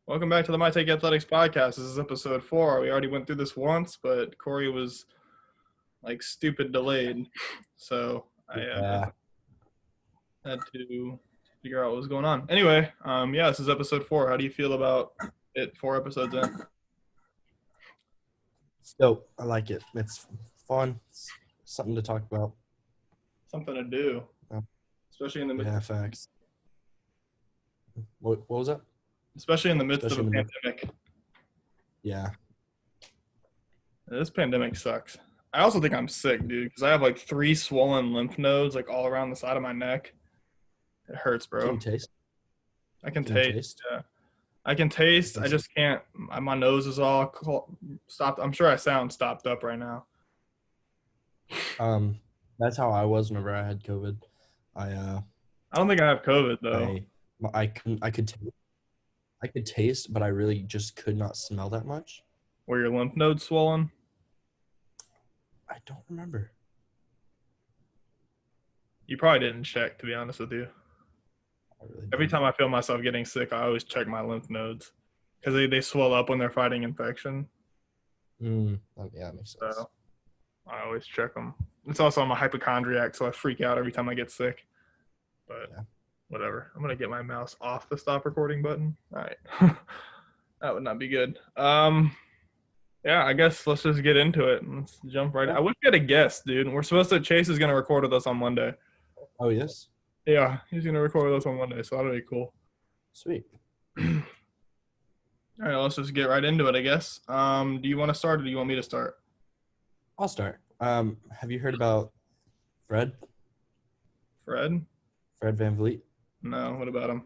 Welcome back to the MyTakeAthletics Podcast. This is episode 4. We already went through this once, but Corey was stupid delayed, so I had to figure out what was going on. Anyway, this is episode 4. How do you feel about it 4 episodes in? It's dope. I like it. It's fun. It's something to talk about. Something to do, especially in the midst. Yeah, facts. What was that? Especially in the midst of a pandemic. Yeah. This pandemic sucks. I also think I'm sick, dude, because I have 3 swollen lymph nodes all around the side of my neck. It hurts, bro. Can you taste? I can taste. Yeah. I can taste. I just can't. My nose is all stopped. I'm sure I sound stopped up right now. That's how I was whenever I had COVID. I don't think I have COVID though. I could taste, but I really just could not smell that much. Were your lymph nodes swollen? I don't remember. You probably didn't check, to be honest with you. Every time I feel myself getting sick, I always check my lymph nodes because they swell up when they're fighting infection. Yeah, that makes sense. So I always check them. It's also I'm a hypochondriac, so I freak out every time I get sick. But whatever. I'm gonna get my mouse off the stop recording button. All right, that would not be good. I guess let's just get into it. Let's jump right in. I wish we had a guest, dude. Chase is gonna record with us on Monday. Oh yes. Yeah, he's going to record with us on Monday, so that'll be cool. Sweet. All right, let's just get right into it, I guess. Do you want to start or do you want me to start? I'll start. Have you heard about Fred? Fred Van Vliet? No, what about him?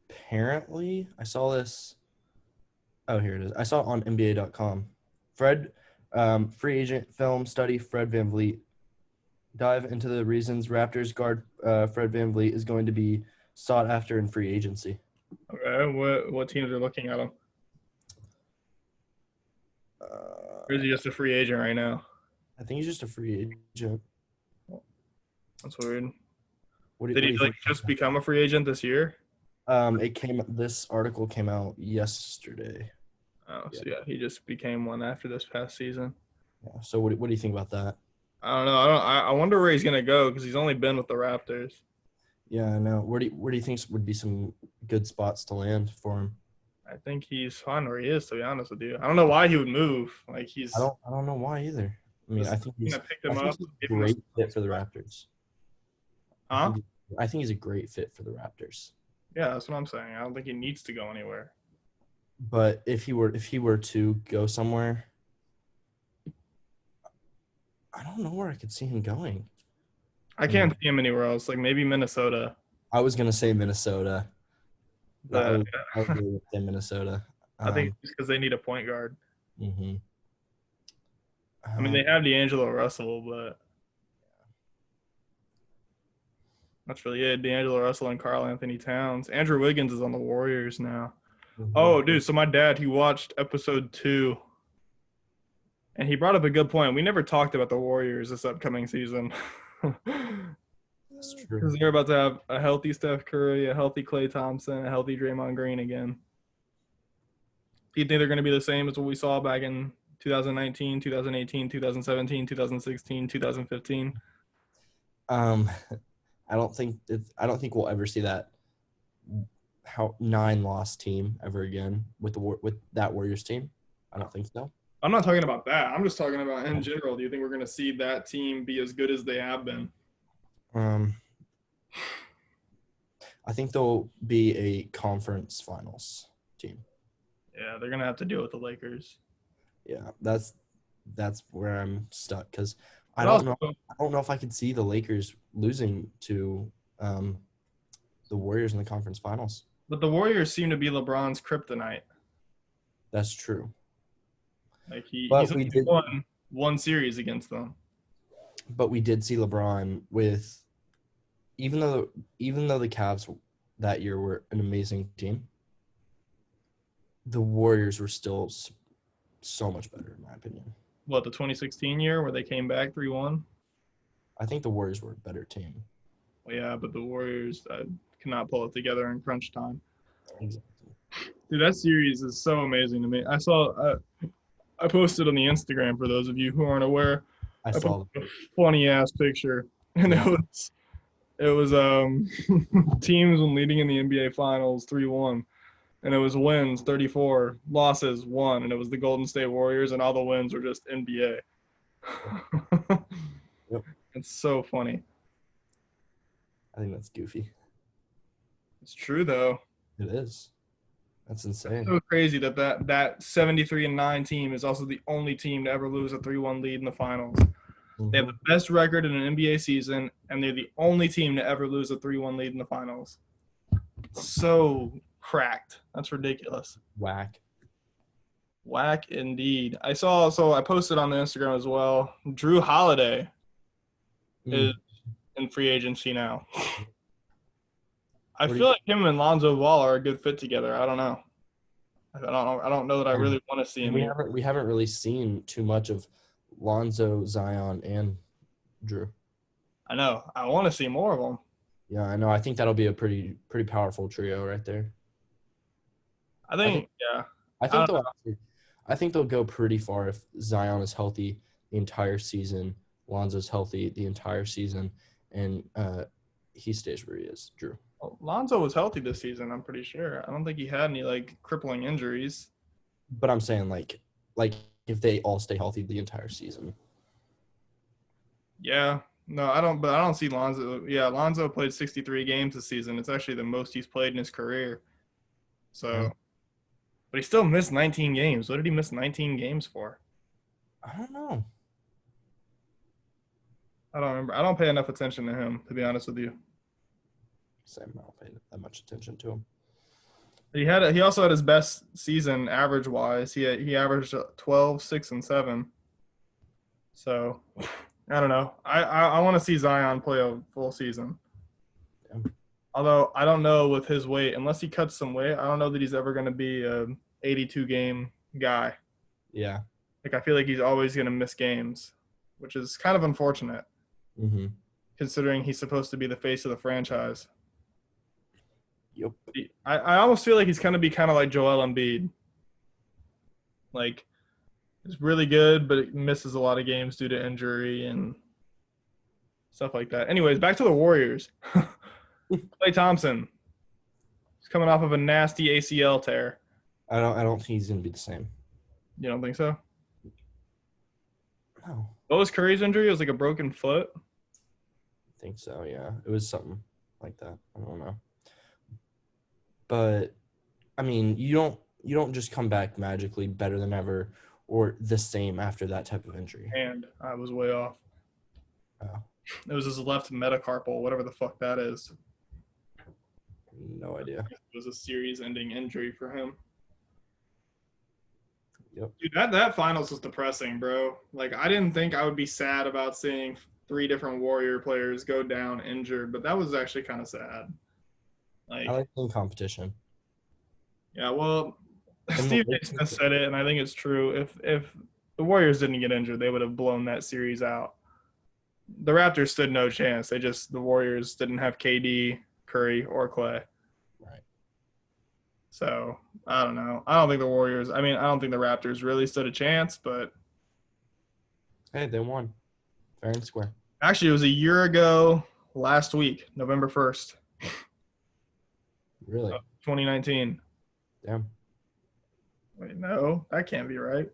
Apparently, I saw this. Oh, here it is. I saw it on NBA.com. Fred, free agent film study, Fred Van Vliet. Dive into the reasons Raptors guard Fred Van Vliet is going to be sought after in free agency. Okay, what teams are looking at him? Or is he just a free agent right now? I think he's just a free agent. That's weird. Did he just become a free agent this year? This article came out yesterday. Oh, so yeah, he just became one after this past season. Yeah. So what do you think about that? I don't know. I wonder where he's gonna go because he's only been with the Raptors. Yeah, I know. Where do you think would be some good spots to land for him? I think he's fine where he is, to be honest with you. I don't know why he would move. I don't know why either. I mean, I think he's a great fit for the Raptors. Huh? I think he's a great fit for the Raptors. Yeah, that's what I'm saying. I don't think he needs to go anywhere. But if he were to go somewhere, I don't know where I could see him going. I can't see him anywhere else. Maybe Minnesota. I was gonna say Minnesota. I would say Minnesota. I think it's because they need a point guard. Mm-hmm. I mean, they have D'Angelo Russell, but that's really it. D'Angelo Russell and Karl Anthony Towns. Andrew Wiggins is on the Warriors now. Mm-hmm. Oh, dude. So my dad, he watched episode 2. And he brought up a good point. We never talked about the Warriors this upcoming season. That's true. Because they're about to have a healthy Steph Curry, a healthy Klay Thompson, a healthy Draymond Green again. Do you think they're going to be the same as what we saw back in 2019, 2018, 2017, 2016, 2015? I don't think we'll ever see that 9-loss team ever again with that Warriors team. I don't think so. I'm not talking about that. I'm just talking about in general. Do you think we're going to see that team be as good as they have been? I think they'll be a conference finals team. Yeah, they're going to have to deal with the Lakers. Yeah, that's where I'm stuck because I don't know if I could see the Lakers losing to the Warriors in the conference finals. But the Warriors seem to be LeBron's kryptonite. That's true. He's only won one series against them. But we did see LeBron with, even though the Cavs that year were an amazing team, the Warriors were still so much better in my opinion. What, the 2016 year where they came back 3-1? I think the Warriors were a better team. Well, yeah, but the Warriors cannot pull it together in crunch time. Exactly. Dude, that series is so amazing to me. I posted on the Instagram for those of you who aren't aware. I I saw. posted a funny ass picture, and Yeah. it was teams when leading in the NBA Finals 3-1, and it was wins 34, losses 1, and it was the Golden State Warriors, and all the wins were just NBA. Yep. It's so funny. I think that's goofy. It's true though. It is. That's insane. So crazy that 73-9 team is also the only team to ever lose a 3-1 lead in the finals. They have the best record in an NBA season, and they're the only team to ever lose a 3-1 lead in the finals. So cracked. That's ridiculous. Whack. Whack indeed. I posted on the Instagram as well. Drew Holiday is in free agency now. I feel like him and Lonzo Ball are a good fit together. I don't know. I don't know that I really want to see him. We haven't really seen too much of Lonzo, Zion, and Drew. I know. I want to see more of them. Yeah, I know. I think that'll be a pretty powerful trio right there. I think yeah. I think they'll go pretty far if Zion is healthy the entire season, Lonzo's healthy the entire season, and he stays where he is, Drew. Well, Lonzo was healthy this season, I'm pretty sure. I don't think he had any crippling injuries. But I'm saying like if they all stay healthy the entire season. Yeah. No, I don't. But I don't see Lonzo. Yeah, Lonzo played 63 games this season. It's actually the most he's played in his career. So, but he still missed 19 games. What did he miss 19 games for? I don't know. I don't remember. I don't pay enough attention to him, to be honest with you. Same. I don't pay that much attention to him. He also had his best season average wise. He averaged 12, 6, and 7. So I don't know. I want to see Zion play a full season. Yeah. Although I don't know with his weight, unless he cuts some weight, I don't know that he's ever going to be a 82 game guy. Yeah. I feel like he's always going to miss games, which is kind of unfortunate. Mm-hmm. Considering he's supposed to be the face of the franchise. Yep. I almost feel like he's going to be kind of like Joel Embiid. He's really good, but it misses a lot of games due to injury and stuff like that. Anyways, back to the Warriors. Klay Thompson. He's coming off of a nasty ACL tear. I don't think he's gonna be the same. You don't think so? No. What was Curry's injury? It was like a broken foot? I think so, yeah. It was something like that. I don't know. But I mean, you don't just come back magically better than ever or the same after that type of injury. And I was way off. Oh. It was his left metacarpal, whatever the fuck that is. No idea. It was a series-ending injury for him. Yep. Dude, that finals was depressing, bro. I didn't think I would be sad about seeing 3 different Warrior players go down injured, but that was actually kind of sad. I like seeing competition. Yeah, well, Steve Smith said it, and I think it's true. If the Warriors didn't get injured, they would have blown that series out. The Raptors stood no chance. The Warriors didn't have KD, Curry, or Klay. Right. So, I don't know. I don't think the Raptors really stood a chance, but hey, they won. Fair and square. Actually, it was a year ago last week, November 1st. Really? 2019. Damn. Wait, no, that can't be right.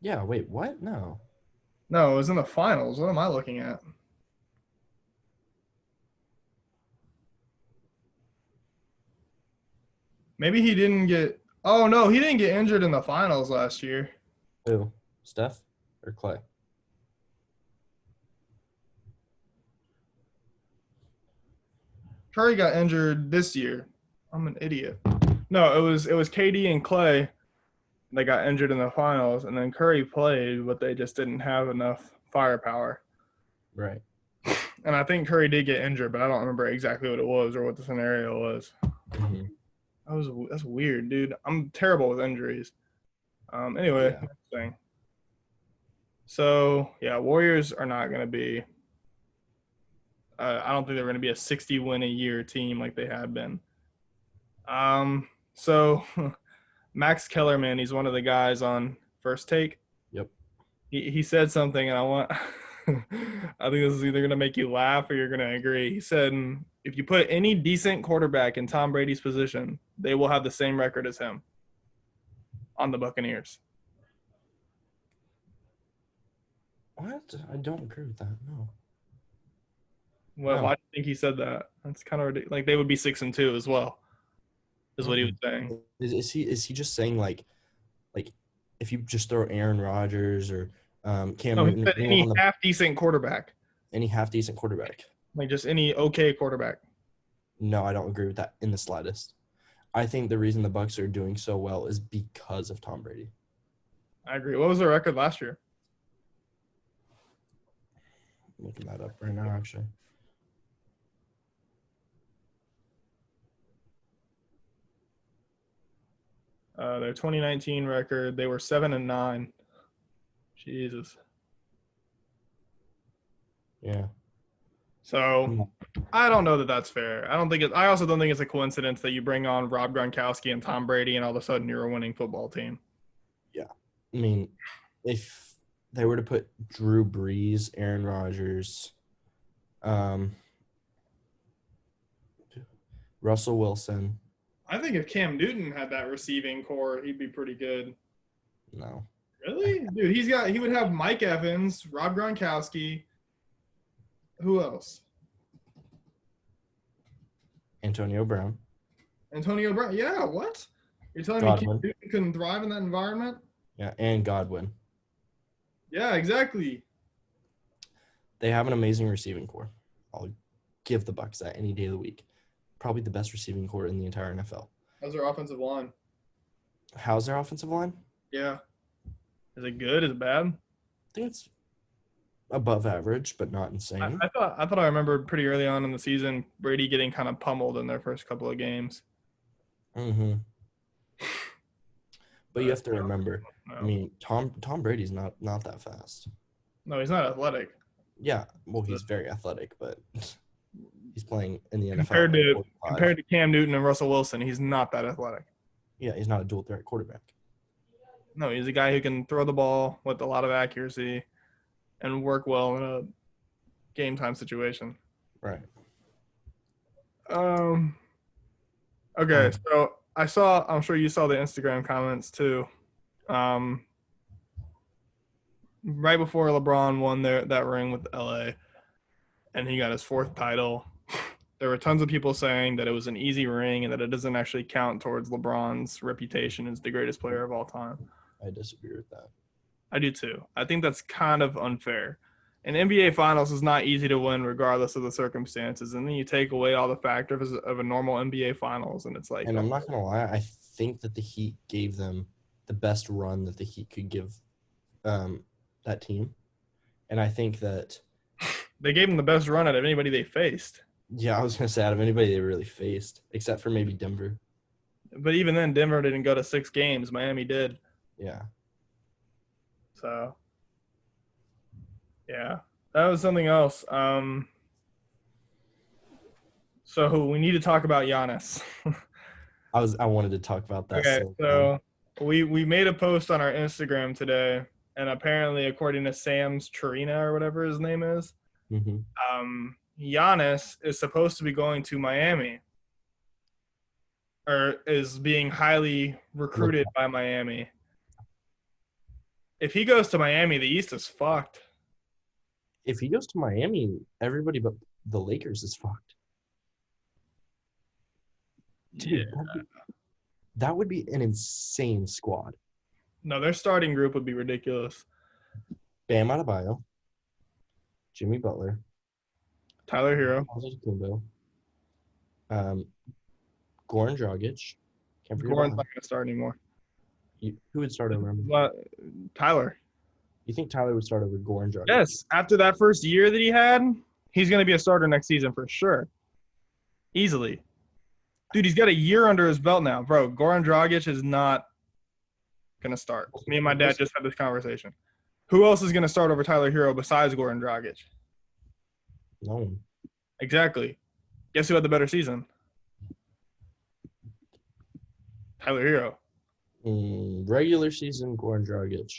Yeah, wait, what? No. No, it was in the finals. What am I looking at? Maybe he didn't get – oh, no, he didn't get injured in the finals last year. Who? Steph or Klay? Curry got injured this year. I'm an idiot. No, it was KD and Klay that got injured in the finals, and then Curry played, but they just didn't have enough firepower. Right. And I think Curry did get injured, but I don't remember exactly what it was or what the scenario was. Mm-hmm. That's weird, dude. I'm terrible with injuries. Anyway, Yeah. next thing. So, yeah, Warriors are not going to be I don't think they're going to be a 60-win-a-year team like they have been. So Max Kellerman, he's one of the guys on First Take. Yep. He said something, and I want. I think this is either gonna make you laugh or you're gonna agree. He said, if you put any decent quarterback in Tom Brady's position, they will have the same record as him on the Buccaneers. What? I don't agree with that. No. Well, No. why do you think he said that? That's kind of ridiculous. Like they would be 6-2 as well, is what he was saying. Is he just saying like if you just throw Aaron Rodgers or Cam No, he Newton, said any anyone half decent quarterback, any half decent quarterback? like just any okay quarterback. No, I don't agree with that in the slightest. I think the reason the Bucs are doing so well is because of Tom Brady. I agree. What was their record last year? I'm looking that up right now, actually. Their 2019 record, they were 7-9. Jesus. Yeah. So I don't know that that's fair. I also don't think it's a coincidence that you bring on Rob Gronkowski and Tom Brady and all of a sudden you're a winning football team. Yeah. I mean, if they were to put Drew Brees, Aaron Rodgers, Russell Wilson. I think if Cam Newton had that receiving core, he'd be pretty good. No. Really? Dude, he would have Mike Evans, Rob Gronkowski. Who else? Antonio Brown. Antonio Brown. Yeah, what? You're telling me Cam Newton couldn't thrive in that environment? Yeah, and Godwin. Yeah, exactly. They have an amazing receiving core. I'll give the Bucs that any day of the week. Probably the best receiving core in the entire NFL. How's their offensive line? How's their offensive line? Yeah. Is it good? Is it bad? I think it's above average, but not insane. I thought I remembered pretty early on in the season Brady getting kind of pummeled in their first couple of games. Mm-hmm. But you have to remember, No. I mean, Tom Brady's not that fast. No, he's not athletic. Yeah, well, he's very athletic, but he's playing in the NFL. Compared to Cam Newton and Russell Wilson, he's not that athletic. Yeah, he's not a dual threat quarterback. No, he's a guy who can throw the ball with a lot of accuracy and work well in a game time situation. Right. Okay, so I'm sure you saw the Instagram comments too. Right before LeBron won that ring with LA and he got his 4th title, there were tons of people saying that it was an easy ring and that it doesn't actually count towards LeBron's reputation as the greatest player of all time. I disagree with that. I do too. I think that's kind of unfair. An NBA Finals is not easy to win regardless of the circumstances. And then you take away all the factors of a normal NBA Finals, and it's like – And I'm not going to lie. I think that the Heat gave them the best run that the Heat could give that team. And I think that – they gave them the best run out of anybody they faced. Yeah, I was going to say out of anybody they really faced, except for maybe Denver. But even then, Denver didn't go to 6 games. Miami did. Yeah. So, yeah, that was something else. So we need to talk about Giannis. I wanted to talk about that. Okay, so we made a post on our Instagram today, and apparently, according to Sam's Trina or whatever his name is, Giannis is supposed to be going to Miami, or is being highly recruited by Miami. If he goes to Miami, the East is fucked. If he goes to Miami, everybody but the Lakers is fucked. Dude, Yeah. That would be an insane squad. No, their starting group would be ridiculous. Bam Adebayo, Jimmy Butler, Tyler Hero. Goran Dragic. Goran's not going to start anymore. Who would start over him? Tyler. You think Tyler would start over Goran Dragic? Yes. After that first year that he had, he's going to be a starter next season for sure. Easily. Dude, he's got a year under his belt now. Bro, Goran Dragic is not going to start. Me and my dad just had this conversation. Who else is going to start over Tyler Hero besides Goran Dragic? No one. Exactly. Guess who had the better season? Tyler Hero. Regular season, Goran Dragic.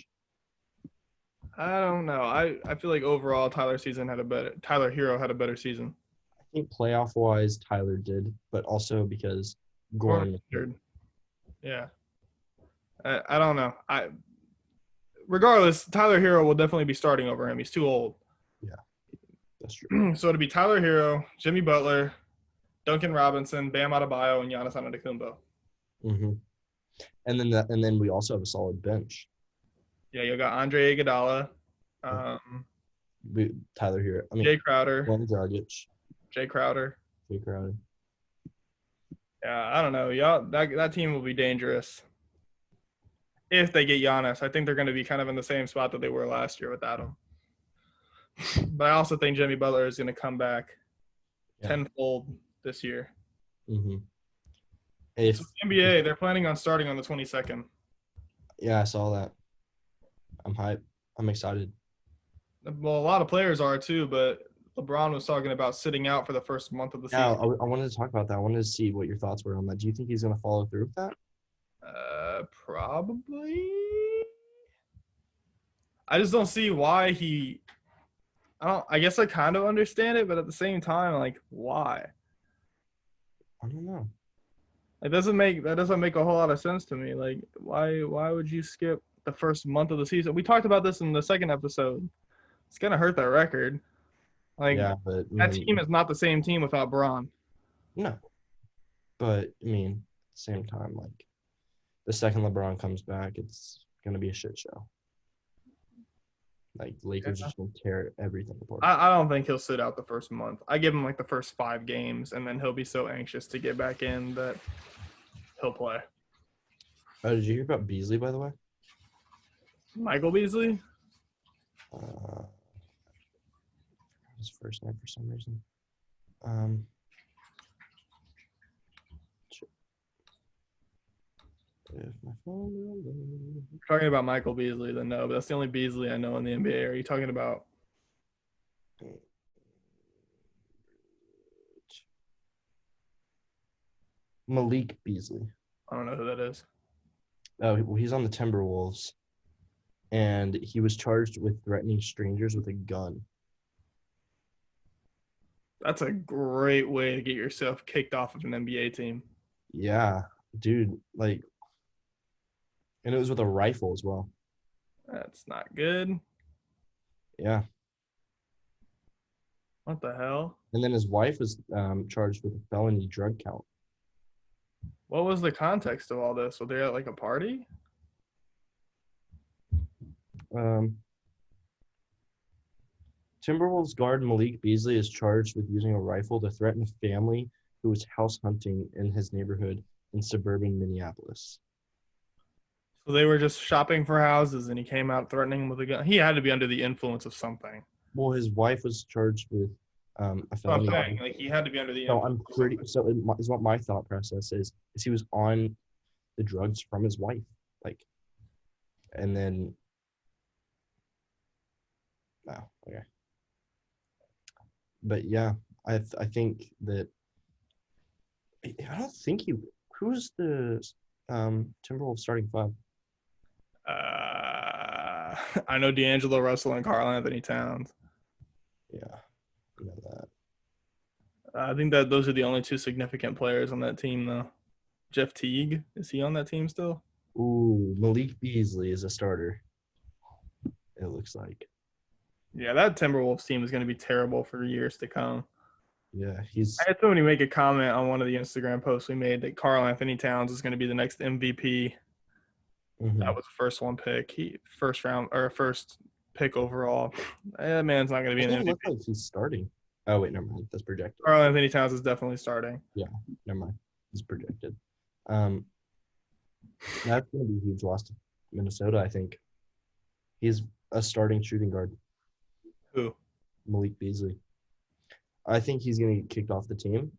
I don't know. I feel like overall Tyler Hero had a better season. I think playoff wise, Tyler did, but also because Goran Goran. Yeah. I don't know. Regardless, Tyler Hero will definitely be starting over him. He's too old. Yeah, that's true. So it'll be Tyler Hero, Jimmy Butler, Duncan Robinson, Bam Adebayo, and Giannis Antetokounmpo. Mm-hmm. And then we also have a solid bench. Yeah, you got Andre Iguodala, Tyler Hero. Jay Crowder, Goran Dragic. Jay Crowder. Jay Crowder. Yeah, I don't know. Y'all, that team will be dangerous if they get Giannis. I think they're going to be kind of in the same spot that they were last year without him. But I also think Jimmy Butler is going to come back tenfold this year. Mm-hmm. So NBA, they're planning on starting on the 22nd. Yeah, I saw that. I'm hyped. I'm excited. Well, a lot of players are too, but LeBron was talking about sitting out for the first month of the season. Yeah, I wanted to talk about that. I wanted to see what your thoughts were on that. Do you think he's going to follow through with that? Probably. I just don't see why he. I guess I kind of understand it, but at the same time, like, why? I don't know. That doesn't make a whole lot of sense to me. Like, why would you skip the first month of the season? We talked about this in the second episode. It's gonna hurt their record. Like, yeah, but that team is not the same team without Braun. No, but I mean, at the same time, like, the second LeBron comes back, it's gonna be a shit show. Like, Lakers just gonna tear everything apart. I don't think he'll sit out the first month. I give him like the first 5 games, and then he'll be so anxious to get back in that he'll play. Oh, did you hear about Beasley, by the way? Michael Beasley? His first name for some reason. If my phone will load. If you're talking about Michael Beasley, then no, but that's the only Beasley I know in the NBA. Are you talking about? Malik Beasley. I don't know who that is. Oh, well, he's on the Timberwolves, and he was charged with threatening strangers with a gun. That's a great way to get yourself kicked off of an NBA team. Yeah, dude, like, and it was with a rifle as well. That's not good. Yeah. What the hell? And then his wife was charged with a felony drug count. What was the context of all this? Were they at like a party? Timberwolves guard Malik Beasley is charged with using a rifle to threaten a family who was house hunting in his neighborhood in suburban Minneapolis. So they were just shopping for houses, and he came out threatening with a gun. He had to be under the influence of something. Well, his wife was charged with a felony. I'm saying, like, he had to be under the No, influence. I'm pretty. So is what my thought process is he was on the drugs from his wife, like, and then. No, okay. But yeah, I think that I don't think who's the Timberwolves starting 5? I know D'Angelo Russell and Karl Anthony Towns. Yeah, I know that. I think that those are the only 2 significant players on that team, though. Jeff Teague, is he on that team still? Ooh, Malik Beasley is a starter. It looks like. Yeah, that Timberwolves team is going to be terrible for years to come. Yeah, I had somebody make a comment on one of the Instagram posts we made that Karl Anthony Towns is going to be the next MVP. Mm-hmm. That was the first one pick. First pick overall. That man's not going to be an MVP. It looks like he's starting. Oh wait, never mind. That's projected. Karl Anthony Towns is definitely starting. Yeah, never mind. He's projected. That's going to be a huge loss to Minnesota, I think. He's a starting shooting guard. Who? Malik Beasley. I think he's going to get kicked off the team,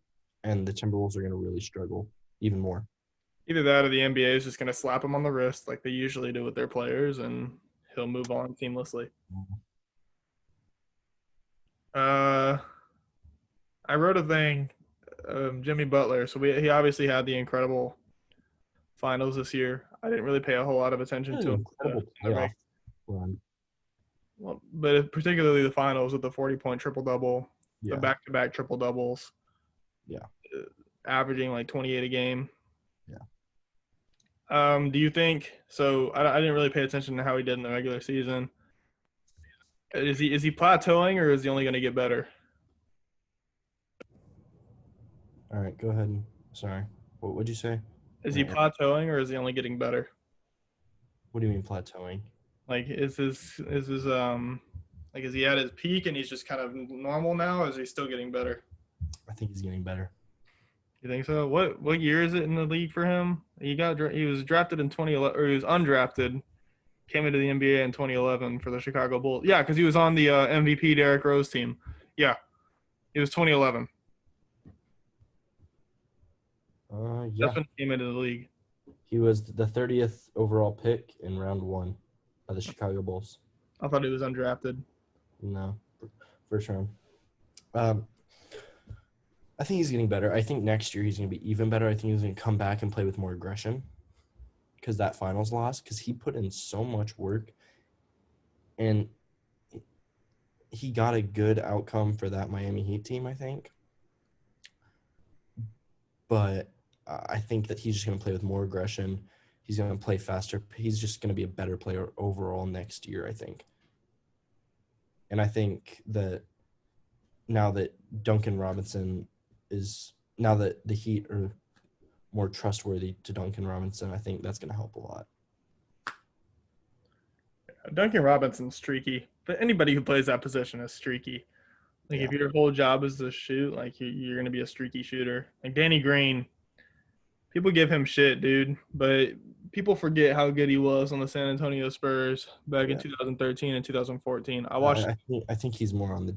and the Timberwolves are going to really struggle even more. Either that or the NBA is just going to slap him on the wrist like they usually do with their players, and he'll move on seamlessly. I wrote a thing, Jimmy Butler. So he obviously had the incredible finals this year. I didn't really pay a whole lot of attention An to it. incredible playoff run. Well, but particularly the finals with the 40-point triple-double, the Yeah. back-to-back triple-doubles. Yeah. Averaging like 28 a game. Yeah. Do you think so? I didn't really pay attention to how he did in the regular season. Is he plateauing or is he only going to get better? All right, go ahead. Sorry. What would you say? Is he plateauing or is he only getting better? What do you mean plateauing? Like is he at his peak and he's just kind of normal now, or is he still getting better? I think he's getting better. You think so? What year is it in the league for him? He was drafted in 2011, or he was undrafted. Came into the NBA in 2011 for the Chicago Bulls. Yeah, because he was on the MVP Derrick Rose team. Yeah, it was 2011. Yeah. That's when he came into the league. He was the 30th overall pick in round 1 of the Chicago Bulls. I thought he was undrafted. No, first round. I think he's getting better. I think next year he's going to be even better. I think he's going to come back and play with more aggression because that finals loss, because he put in so much work and he got a good outcome for that Miami Heat team, I think. But I think that he's just going to play with more aggression. He's going to play faster. He's just going to be a better player overall next year, I think. And I think that now that Duncan Robinson now that the Heat are more trustworthy to Duncan Robinson, I think that's going to help a lot. Duncan Robinson's streaky, but anybody who plays that position is streaky. Like if your whole job is to shoot, like you're going to be a streaky shooter. Like Danny Green, people give him shit, dude, but people forget how good he was on the San Antonio Spurs back in 2013 and 2014. I think he's more on the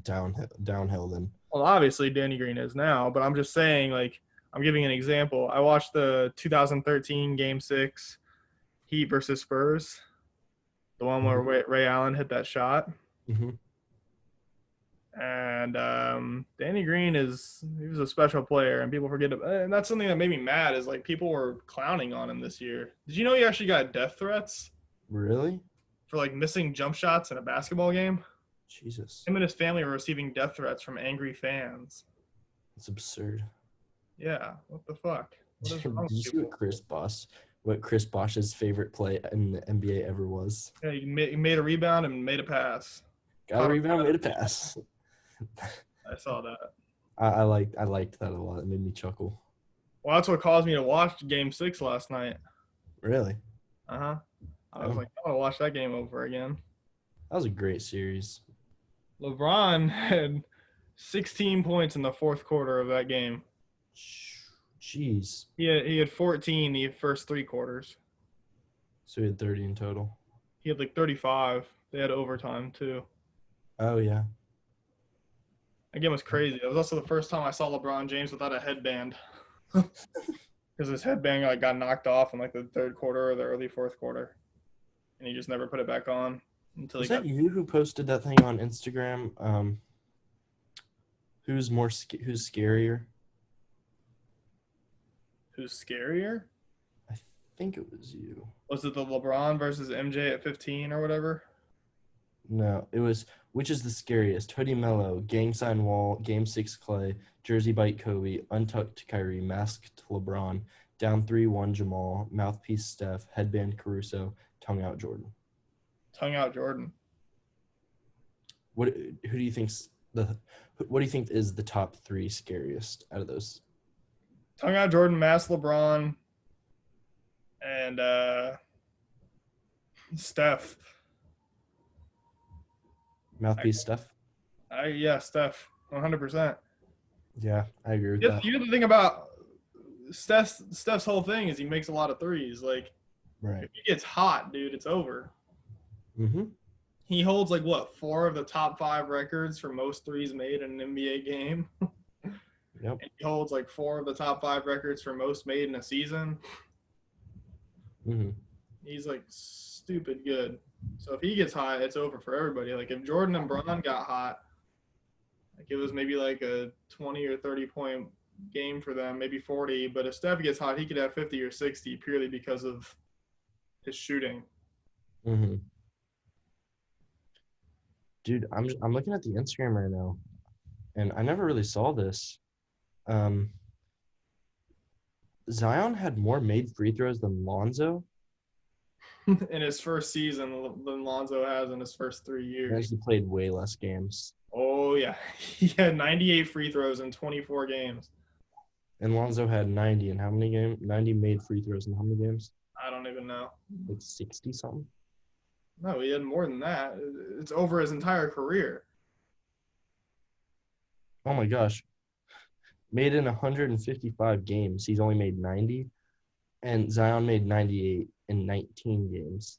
downhill than. Well, obviously Danny Green is now, but I'm just saying, like, I'm giving an example. I watched the 2013 Game 6 Heat versus Spurs, the one where Ray Allen hit that shot. Mm-hmm. And Danny Green he was a special player, and people forget about, and that's something that made me mad is like people were clowning on him this year. Did you know he actually got death threats? Really? For like missing jump shots in a basketball game? Jesus. Him and his family were receiving death threats from angry fans. It's absurd. Yeah, what the fuck? Did you see what Chris Bosh's favorite play in the NBA ever was? Yeah, he made a rebound and made a pass. Got a rebound, made a pass. I saw that. I liked that a lot. It made me chuckle. Well, that's what caused me to watch Game 6 last night. Really? Uh-huh. I was like, I want to watch that game over again. That was a great series. LeBron had 16 points in the fourth quarter of that game. Jeez. He had 14 the first 3 quarters. So he had 30 in total. He had like 35. They had overtime too. Oh, yeah. That game was crazy. It was also the first time I saw LeBron James without a headband. Because his headband got knocked off in like the third quarter or the early fourth quarter. And he just never put it back on until Was that you who posted that thing on Instagram? Who's scarier? Who's scarier? I think it was you. Was it the LeBron versus MJ at 15 or whatever? No, it was which is the scariest? Hoodie Mello, gang sign Wall, Game 6 Clay, jersey bite Kobe, untucked Kyrie, masked LeBron, down 3-1 Jamal, mouthpiece Steph, headband Caruso, tongue out Jordan. Tongue out Jordan. What do you think is the top 3 scariest out of those? Tongue out Jordan, mask LeBron, and Steph. Mouthpiece Steph? Yeah, Steph, 100%. Yeah, I agree with that. Here's the thing about Steph's whole thing is he makes a lot of threes. Like, right. If he gets hot, dude, it's over. Mm-hmm. He holds, 4 of the top 5 records for most threes made in an NBA game. Yep. And he holds, 4 of the top 5 records for most made in a season. Mm-hmm. He's, stupid good. So if he gets hot, it's over for everybody. If Jordan and Bron got hot, it was maybe a 20 or 30 point game for them, maybe 40. But if Steph gets hot, he could have 50 or 60 purely because of his shooting. Mm-hmm. Dude, I'm looking at the Instagram right now, and I never really saw this. Zion had more made free throws than Lonzo. In his first season than Lonzo has in his first 3 He years. actually played way less games. Oh, yeah. He had 98 free throws in 24 games. And Lonzo had 90 in how many games? 90 made free throws in how many games? I don't even know. Like 60 something? No, he had more than that. It's over his entire career. Oh my gosh. Made in 155 games. He's only made 90. And Zion made 98 in 19 games.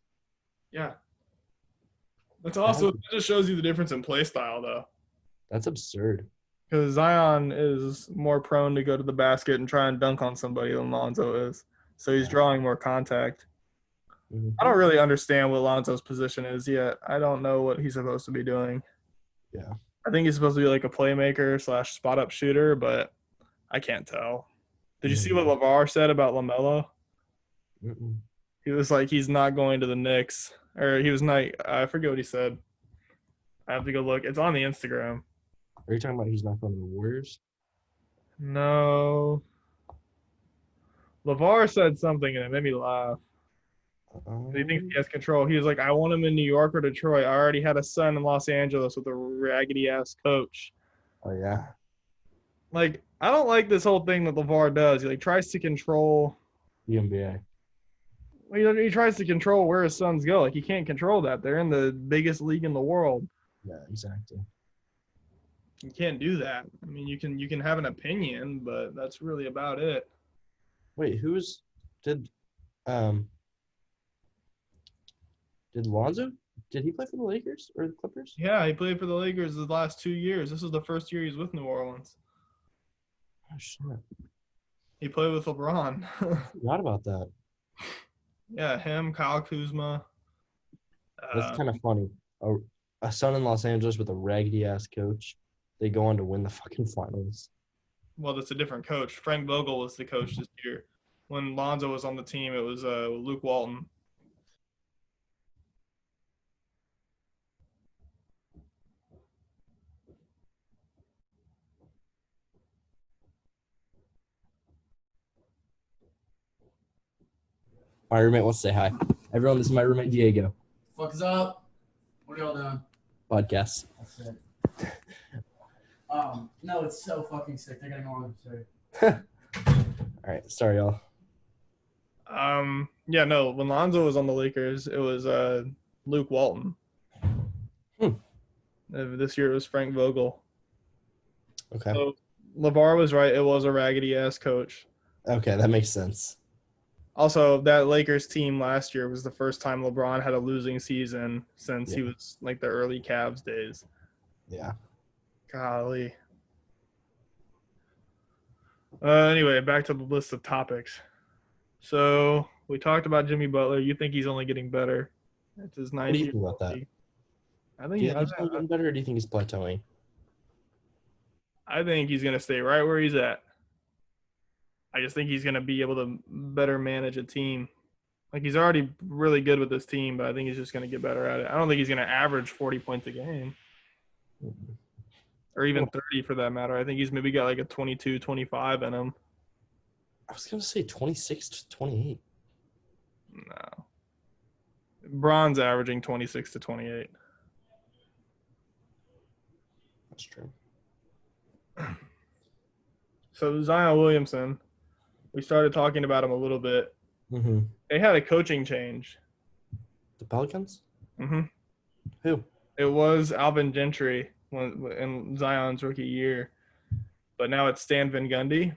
Yeah. That's also, it just shows you the difference in play style, though. That's absurd. Because Zion is more prone to go to the basket and try and dunk on somebody than Lonzo is. So he's drawing more contact. Mm-hmm. I don't really understand what Lonzo's position is yet. I don't know what he's supposed to be doing. Yeah. I think he's supposed to be like a playmaker / spot up shooter, but I can't tell. Did you see what LeVar said about LaMelo? Mm-mm. He was like, he's not going to the Knicks. Or he was not, I forget what he said. I have to go look. It's on the Instagram. Are you talking about he's not going to the Warriors? No. LeVar said something and it made me laugh. He thinks he has control. He was like, I want him in New York or Detroit. I already had a son in Los Angeles with a raggedy-ass coach. Oh, yeah. Like, I don't like this whole thing that LeVar does. He, like, tries to control The NBA. he tries to control where his sons go. Like, he can't control that. They're in the biggest league in the world. Yeah, exactly. You can't do that. I mean, you can have an opinion, but that's really about it. Wait, did Lonzo? Did he play for the Lakers or the Clippers? Yeah, he played for the Lakers the last 2 years. This is the first year he's with New Orleans. Oh, shit. He played with LeBron. I forgot about that. Yeah, him, Kyle Kuzma. That's kind of funny. A son in Los Angeles with a raggedy-ass coach. They go on to win the fucking finals. Well, that's a different coach. Frank Vogel was the coach this year. When Lonzo was on the team, it was Luke Walton. My roommate wants to say hi. Everyone, this is my roommate, Diego. Fuck is up? What are y'all doing? Podcast. That's it. No, it's so fucking sick. They're getting on. Sorry. All right. Sorry, y'all. Yeah, no, when Lonzo was on the Lakers, it was Luke Walton. This year it was Frank Vogel. Okay. So LeVar was right. It was a raggedy-ass coach. Okay, that makes sense. Also, that Lakers team last year was the first time LeBron had a losing season since he was like the early Cavs days. Yeah. Golly. Anyway, back to the list of topics. So we talked about Jimmy Butler. You think he's only getting better? It's his 90. What do you think about that? I Do think you think he's getting better, or do you think he's plateauing? I think he's gonna stay right where he's at. I just think he's gonna be able to better manage a team. Like, he's already really good with this team, but I think he's just gonna get better at it. I don't think he's gonna average 40 points a game. Or even 30 for that matter. I think he's maybe got like a 22, 25 in him. I was going to say 26 to 28. No. Bron's averaging 26 to 28. That's true. So Zion Williamson, we started talking about him a little bit. Mm-hmm. They had a coaching change. The Pelicans? Mm-hmm. Who? It was Alvin Gentry in Zion's rookie year, but now it's Stan Van Gundy.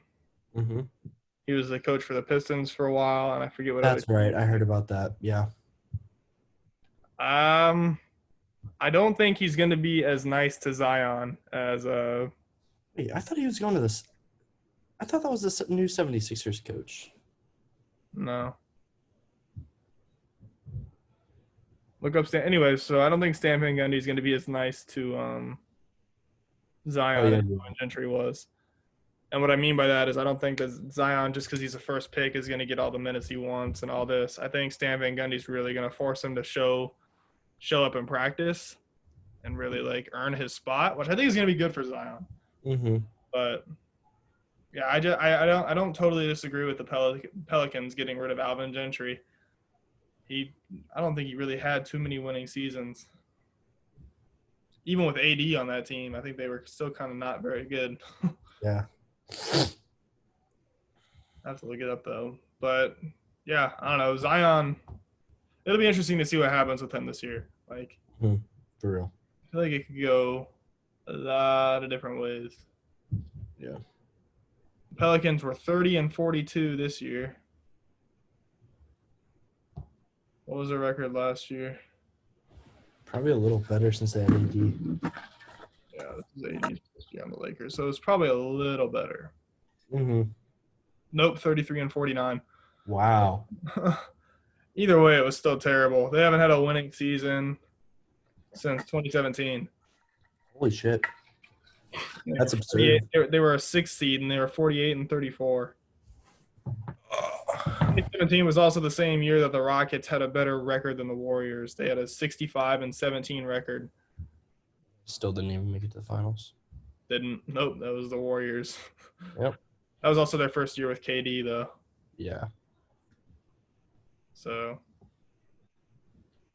Mm-hmm. He was the coach for the Pistons for a while, and I forget what. That's right. I heard about that. Yeah. I don't think he's going to be as nice to Zion as Wait, I thought he was going to this. I thought that was the new 76ers coach. No. Look up Stan. Anyways, so I don't think Stan Van Gundy is going to be as nice to Zion as Alvin Gentry was. And what I mean by that is I don't think that Zion, just because he's the first pick, is going to get all the minutes he wants and all this. I think Stan Van Gundy's really going to force him to show up in practice and really like earn his spot, which I think is going to be good for Zion. Mm-hmm. But yeah, I don't totally disagree with the Pelicans getting rid of Alvin Gentry. I don't think he really had too many winning seasons. Even with AD on that team, I think they were still kind of not very good. Yeah. I have to look it up though. But yeah, I don't know. Zion, it'll be interesting to see what happens with him this year. Like, for real. I feel like it could go a lot of different ways. Yeah. The Pelicans were 30-42 this year. What was their record last year? Probably a little better since they had AD. Yeah, this is AD on the Lakers, so it's probably a little better. Mm-hmm. Nope, 33-49. Wow. Either way, it was still terrible. They haven't had a winning season since 2017. Holy shit. That's absurd. They were a 6th seed, and they were 48-34. 2017 was also the same year that the Rockets had a better record than the Warriors. They had a 65-17 record. Still didn't even make it to the finals. Nope, that was the Warriors. Yep. That was also their first year with KD, though. Yeah. So,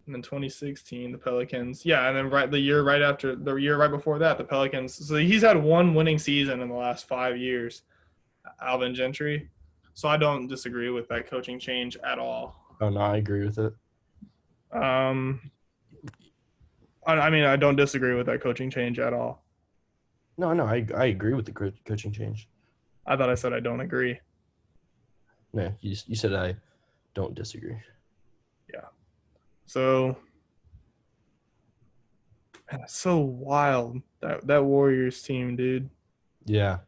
and then 2016, the Pelicans. Yeah, and then the year right before that, the Pelicans. So he's had one winning season in the last 5 years, Alvin Gentry. So I don't disagree with that coaching change at all. Oh, no, I agree with it. I mean, I don't disagree with that coaching change at all. No, I agree with the coaching change. I thought I said I don't agree. No, you said I don't disagree. Yeah. So, man, it's so wild, that Warriors team, dude. Yeah.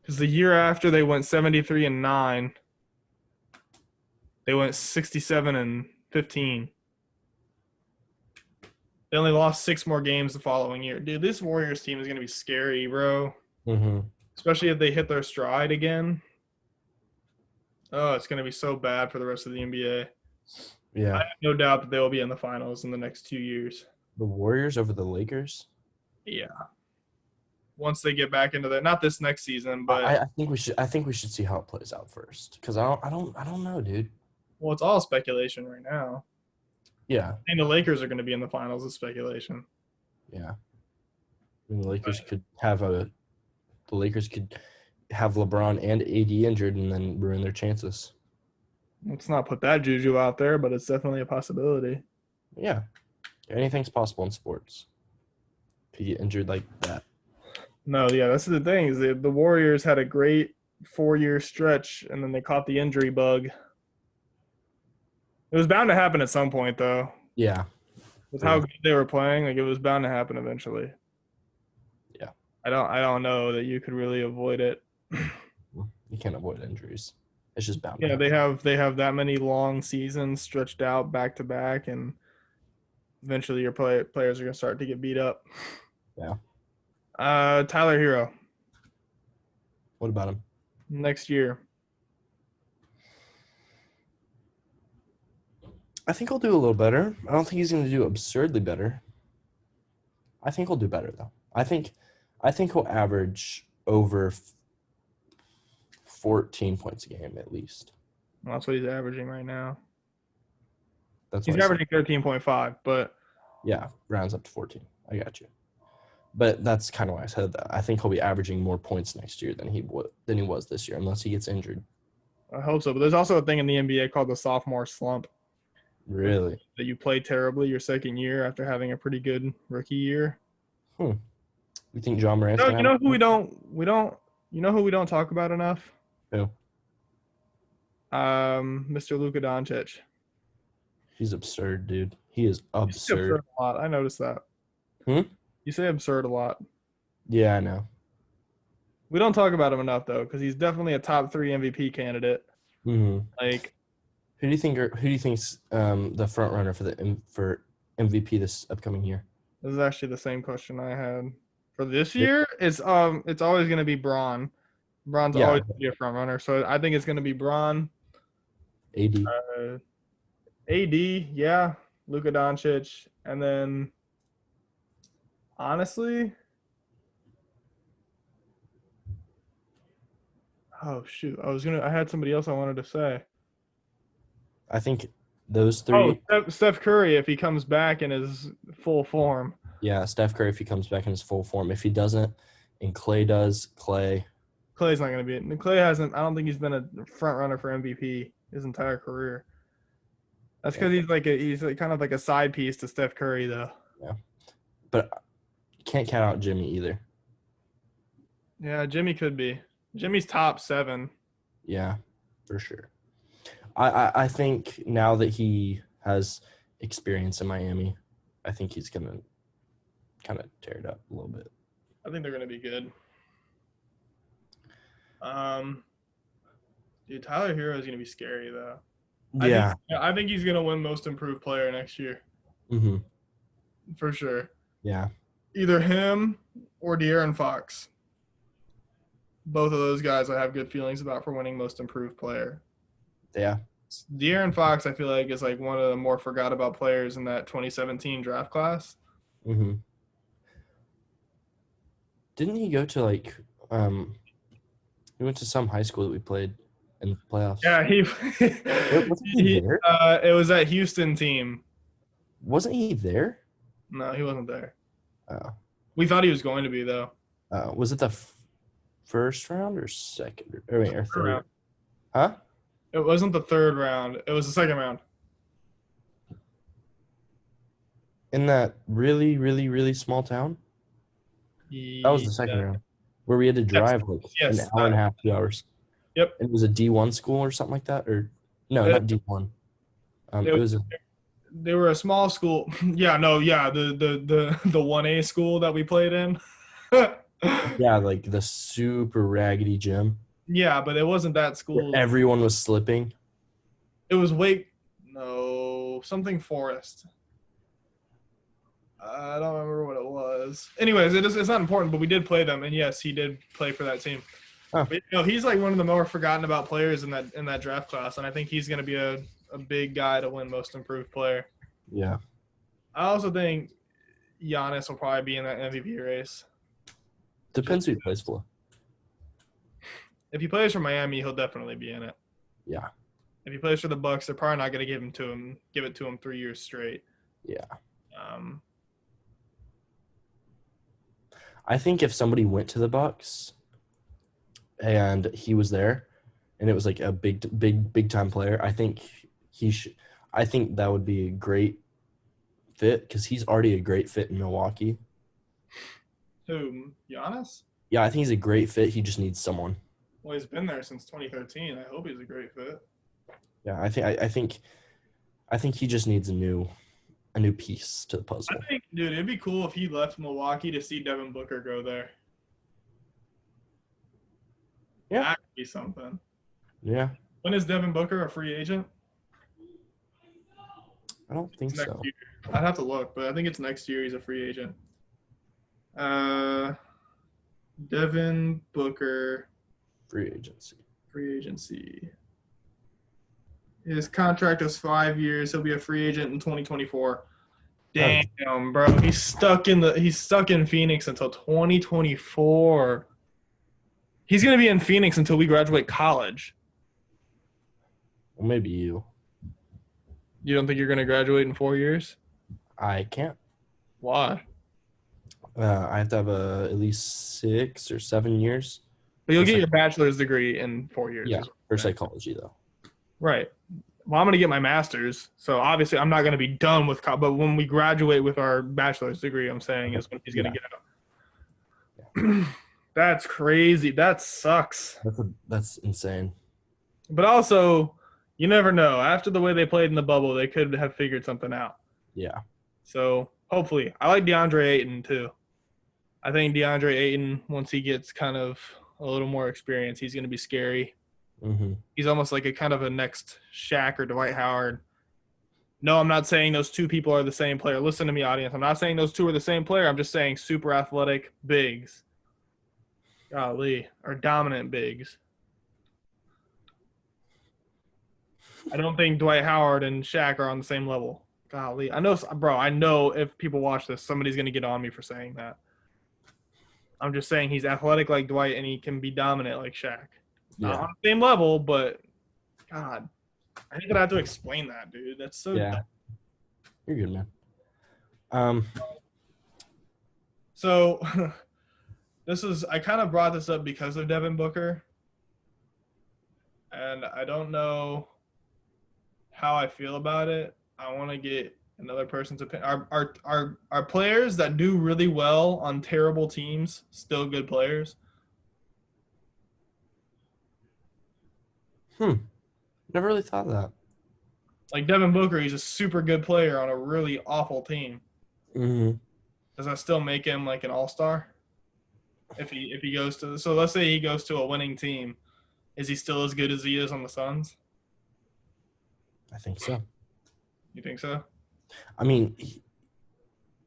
Because the year after they went 73-9, they went 67-15. They only lost 6 more games the following year. Dude, this Warriors team is going to be scary, bro. Mm-hmm. Especially if they hit their stride again. Oh, it's going to be so bad for the rest of the NBA. Yeah. I have no doubt that they will be in the finals in the next 2 years. The Warriors over the Lakers? Yeah. Once they get back into that, not this next season, but I think we should see how it plays out first, because I don't know, dude. well, it's all speculation right now. Yeah. I think the Lakers are going to be in the finals is speculation. Yeah. I mean, the Lakers could have LeBron and AD injured and then ruin their chances. Let's not put that juju out there, but it's definitely a possibility. Yeah. Anything's possible in sports. Could get injured like that. No, yeah, that's the thing. Is the Warriors had a great 4-year stretch, and then they caught the injury bug. It was bound to happen at some point, though. Yeah. With how good they were playing, like it was bound to happen eventually. Yeah. I don't know that you could really avoid it. You can't avoid injuries. It's just bound. Yeah, they have that many long seasons stretched out back to back, and eventually your players are gonna start to get beat up. Yeah. Tyler Hero. What about him? Next year. I think he'll do a little better. I don't think he's going to do absurdly better. I think he'll do better, though. I think he'll average over 14 points a game at least. Well, that's what he's averaging right now. He's averaging 13.5, but yeah, rounds up to 14. I got you. But that's kind of why I said that. I think he'll be averaging more points next year than he was this year, unless he gets injured. I hope so. But there's also a thing in the NBA called the sophomore slump. Really? That you play terribly your second year after having a pretty good rookie year. You think John Morant's you know who we don't talk about enough? Who? Mr. Luka Doncic. He's absurd, dude. He is absurd. Absurd a lot. I noticed that. You say absurd a lot. Yeah, I know. We don't talk about him enough though, because he's definitely a top 3 MVP candidate. Mm-hmm. Like, who do you think's the front runner for MVP this upcoming year? This is actually the same question I had for this year. It's always going to be Bron. Bron's always going to be a front runner. So I think it's going to be Bron. AD. AD, yeah. Luka Doncic. And then, honestly, oh, shoot. I had somebody else I wanted to say. I think those three. Oh, Steph Curry, if he comes back in his full form. Yeah, Steph Curry if he comes back in his full form. If he doesn't, and Clay does, Clay's not going to be it. Clay hasn't – I don't think he's been a front runner for MVP his entire career. That's because he's kind of like a side piece to Steph Curry, though. Yeah. But you can't count out Jimmy either. Yeah, Jimmy could be. Jimmy's top 7. Yeah, for sure. I think now that he has experience in Miami, I think he's going to kind of tear it up a little bit. I think they're going to be good. Dude, Tyler Hero is going to be scary, though. Yeah. I think he's going to win Most Improved Player next year. Mm-hmm. For sure. Yeah. Either him or De'Aaron Fox. Both of those guys I have good feelings about for winning Most Improved Player. Yeah. De'Aaron Fox, I feel like, is like one of the more forgot about players in that 2017 draft class. Mm-hmm. Didn't he go to he went to some high school that we played in the playoffs? Yeah, Wasn't he there? It was that Houston team. Wasn't he there? No, he wasn't there. Oh. We thought he was going to be, though. Was it the first round or second? Or third round. Huh? It wasn't the third round. It was the second round. In that really, really, really small town? That was the second round. Where we had to drive an hour and a half, 2 hours. Yep. And it was a D1 school or something like that? Or no, not D1. They were a small school. Yeah, no, yeah, the 1A school that we played in. Yeah, like the super raggedy gym. Yeah, but it wasn't that school. Where everyone was slipping. It was something Forest. I don't remember what it was. Anyways, it's not important, but we did play them, and yes, he did play for that team. Oh. But, he's like one of the more forgotten about players in that draft class, and I think he's going to be a big guy to win Most Improved Player. Yeah. I also think Giannis will probably be in that MVP race. Depends who he plays for. If he plays for Miami, he'll definitely be in it. Yeah. If he plays for the Bucks, they're probably not going to give it to him 3 years straight. Yeah. I think if somebody went to the Bucks and he was there and it was like a big time player, I think I think that would be a great fit because he's already a great fit in Milwaukee. Who, Giannis? Yeah, I think he's a great fit. He just needs someone. Well, he's been there since 2013. I hope he's a great fit. Yeah, I think he just needs a new piece to the puzzle. I think, dude, it'd be cool if he left Milwaukee to see Devin Booker go there. Yeah. That'd be something. Yeah. When is Devin Booker a free agent? I don't think so. Year. I'd have to look, but I think it's next year he's a free agent. Devin Booker. Free agency. His contract is 5 years. He'll be a free agent in 2024. Damn, bro. He's stuck in Phoenix until 2024. He's going to be in Phoenix until we graduate college. Well, maybe you. You don't think you're going to graduate in 4 years? I can't. Why? I have to have at least 6 or 7 years. But you'll get your bachelor's degree in 4 years. Yeah, for psychology, though. Right. Well, I'm going to get my master's, so obviously I'm not going to be done with college. But when we graduate with our bachelor's degree, I'm saying is when he's going to get out. Yeah. That's crazy. That sucks. That's insane. But also, you never know. After the way they played in the bubble, they could have figured something out. Yeah. So, hopefully. I like DeAndre Ayton, too. I think DeAndre Ayton, once he gets kind of a little more experience, he's going to be scary. Mm-hmm. He's almost like a next Shaq or Dwight Howard. No, I'm not saying those two people are the same player. Listen to me, audience. I'm not saying those two are the same player. I'm just saying super athletic bigs. Golly, are dominant bigs. I don't think Dwight Howard and Shaq are on the same level. Golly, I know if people watch this, somebody's going to get on me for saying that. I'm just saying he's athletic like Dwight and he can be dominant like Shaq. Not on the same level, but God, I hate that I have to explain that, dude. That's so dumb. You're good, man. So I kind of brought this up because of Devin Booker. And I don't know how I feel about it. I want to get another person's opinion. Are players that do really well on terrible teams still good players? Never really thought of that. Like Devin Booker, he's a super good player on a really awful team. Mm-hmm. Does that still make him like an all-star? If he goes to, so let's say he goes to a winning team, is he still as good as he is on the Suns? I think so. You think so? I mean,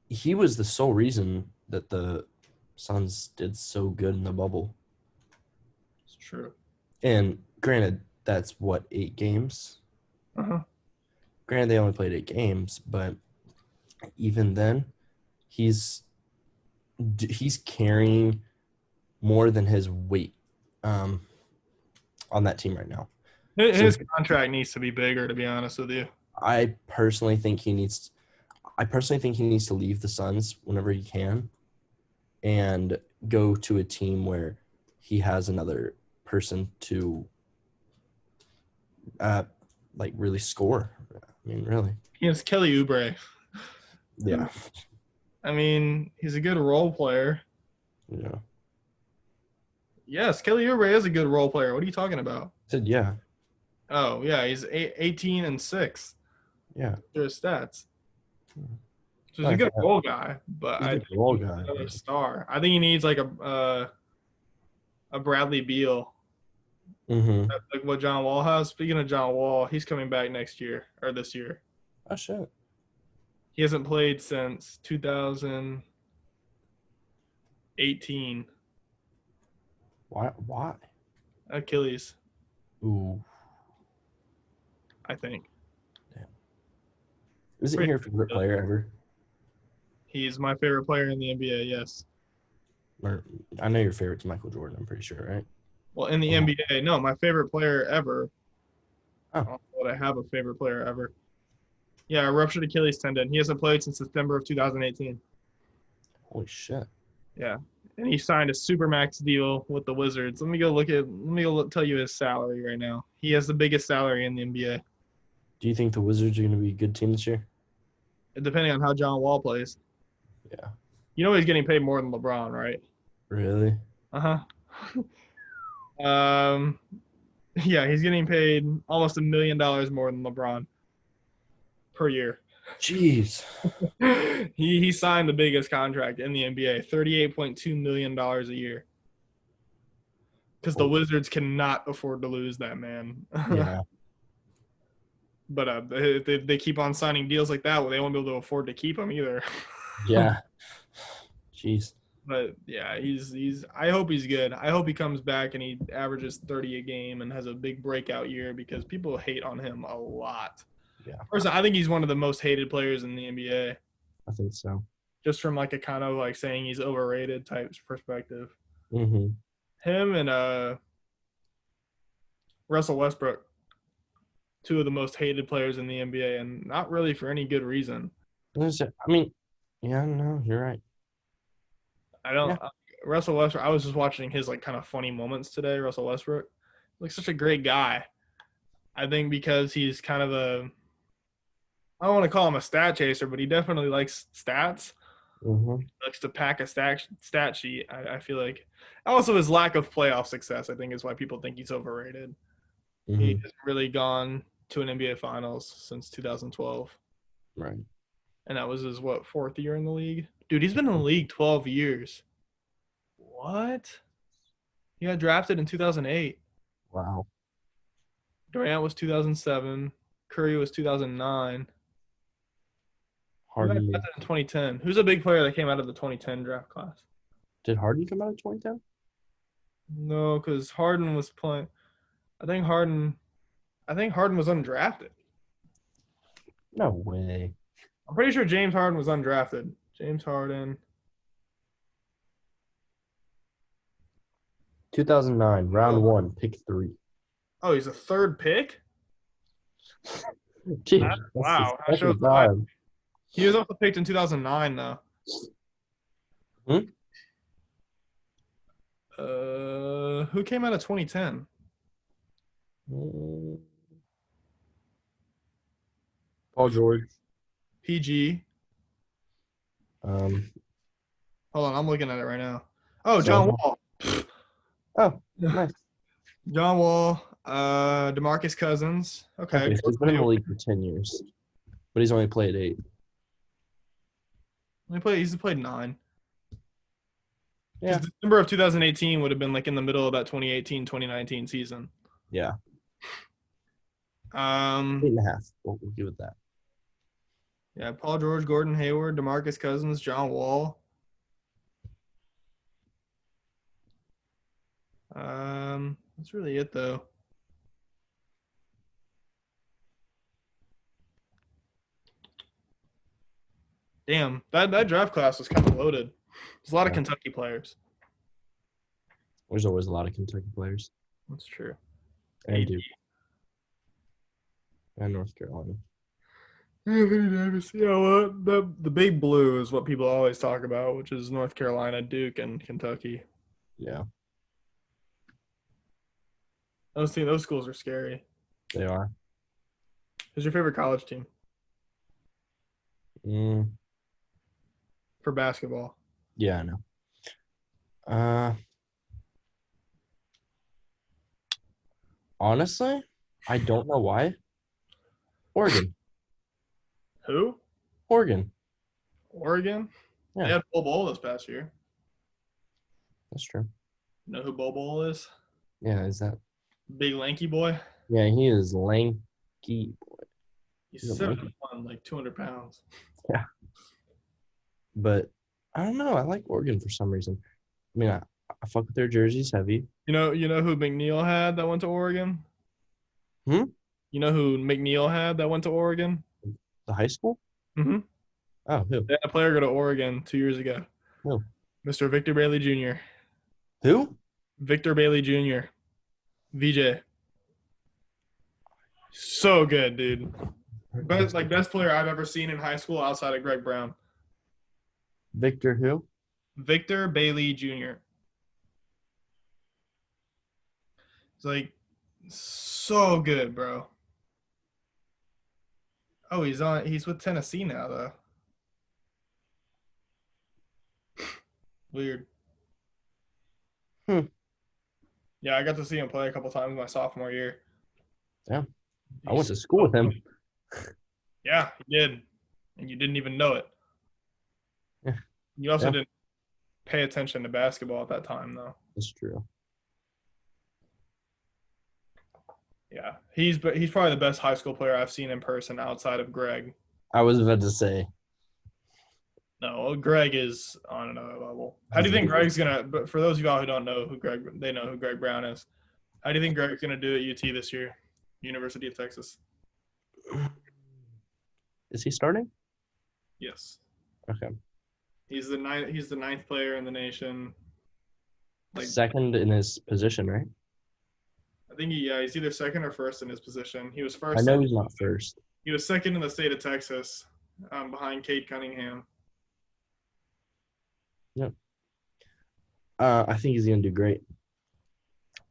he was the sole reason that the Suns did so good in the bubble. It's true. And granted, that's 8 games? Uh-huh. Granted, they only played 8 games, but even then, he's carrying more than his weight on that team right now. His contract needs to be bigger, to be honest with you. I personally think he needs to leave the Suns whenever he can and go to a team where he has another person to really score. I mean, really. He has Kelly Oubre. Yeah. I mean, he's a good role player. Yeah. Yes, Kelly Oubre is a good role player. What are you talking about? I said yeah. Oh, yeah, he's 18 and 6. Yeah. Through his stats. So he's a good role guy, but he's a good role guy. Another star. I think he needs like a Bradley Beal. Mm-hmm. Like what John Wall has. Speaking of John Wall, he's coming back next year or this year. Oh shit. He hasn't played since 2018. Why? Achilles, Ooh. I think. Damn. Isn't he your favorite player ever? He's my favorite player in the NBA, yes. Or, I know your favorite's Michael Jordan, I'm pretty sure, right? Well, in the NBA, no, my favorite player ever. Oh. I don't know that I have a favorite player ever. Yeah, ruptured Achilles tendon. He hasn't played since September of 2018. Holy shit. Yeah. And he signed a supermax deal with the Wizards. Let me go tell you his salary right now. He has the biggest salary in the NBA. Do you think the Wizards are going to be a good team this year? Depending on how John Wall plays. Yeah. You know he's getting paid more than LeBron, right? Really? Uh-huh. Yeah, he's getting paid almost $1 million more than LeBron per year. Jeez. He signed the biggest contract in the NBA, $38.2 million a year. Because the Wizards cannot afford to lose that man. Yeah. But if they keep on signing deals like that, well, they won't be able to afford to keep him either. Yeah. Jeez. But yeah, I hope he's good. I hope he comes back and he averages 30 a game and has a big breakout year because people hate on him a lot. Yeah. First, I think he's one of the most hated players in the NBA. I think so. Just from like a kind of like saying he's overrated type perspective. Mm-hmm. Him and Russell Westbrook, two of the most hated players in the NBA, and not really for any good reason. I mean, yeah, no, you're right. Russell Westbrook, I was just watching his like kind of funny moments today. Russell Westbrook, like such a great guy. I think because he's kind of I don't want to call him a stat chaser, but he definitely likes stats. Mm-hmm. He likes to pack a stat sheet. I feel like also his lack of playoff success, I think, is why people think he's overrated. Mm-hmm. He hasn't really gone to an NBA Finals since 2012. Right. And that was his, 4th year in the league? Dude, he's been in the league 12 years. What? He got drafted in 2008. Wow. Durant was 2007. Curry was 2009. Harden. Who got drafted in 2010? Who's a big player that came out of the 2010 draft class? Did Harden come out in 2010? No, because Harden was playing. I think Harden was undrafted. No way. I'm pretty sure James Harden was undrafted. James Harden. 2009, round 1, pick 3. Oh, he's a third pick? Jeez, Wow. That's That shows the time. he was also picked in 2009, though. Who came out of 2010? Paul George. PG. Um, Hold on, I'm looking at it right now. Oh, John Wall. Oh, nice. John Wall. DeMarcus Cousins. Okay. So he's been in the league for 10 years, but he's only played 8. He's played 9. Yeah. Because December of 2018 would have been like in the middle of that 2018-2019 season. Yeah. 8.5. We'll give it that. Yeah, Paul George, Gordon Hayward, DeMarcus Cousins, John Wall. That's really it though. Damn, that draft class was kind of loaded. There's a lot of Kentucky players. There's always a lot of Kentucky players. That's true. And Duke. And North Carolina. Anthony Davis. You know what? The big blue is what people always talk about, which is North Carolina, Duke, and Kentucky. Yeah. Those schools are scary. They are. Who's your favorite college team? For basketball. Yeah, I know. Honestly, I don't know why. Oregon. Who? Oregon. Oregon? Yeah. They had Bol Bol this past year. That's true. You know who Bol Bol is? Yeah, is that? Big lanky boy. Yeah, he is lanky boy. He's 7'1", like 200 pounds. Yeah. But I don't know. I like Oregon for some reason. I mean, I fuck with their jerseys heavy. You know who McNeil had that went to Oregon? You know who McNeil had that went to Oregon? The high school? Mm-hmm. Oh, who? They had a player go to Oregon 2 years ago. Who? Mr. Victor Bailey Jr. Who? Victor Bailey Jr. VJ. So good, dude. Best player I've ever seen in high school outside of Greg Brown. Victor who? Victor Bailey Jr. It's like so good, bro. Oh, he's with Tennessee now though. Weird. Yeah, I got to see him play a couple times my sophomore year. Yeah. I went to school with him. Yeah, he did. And you didn't even know it. Yeah. You also didn't pay attention to basketball at that time, though. That's true. Yeah. He's probably the best high school player I've seen in person outside of Greg. I was about to say. No, Greg is on another level. How do you think Greg's gonna? But for those of y'all who don't know they know who Greg Brown is. How do you think Greg's gonna do at UT this year? University of Texas. Is he starting? Yes. Okay. He's the ninth player in the nation. Second in his position, right? I think he's either second or first in his position. He was first. I know he's not first. He was second in the state of Texas, behind Cade Cunningham. Yep. I think he's gonna do great.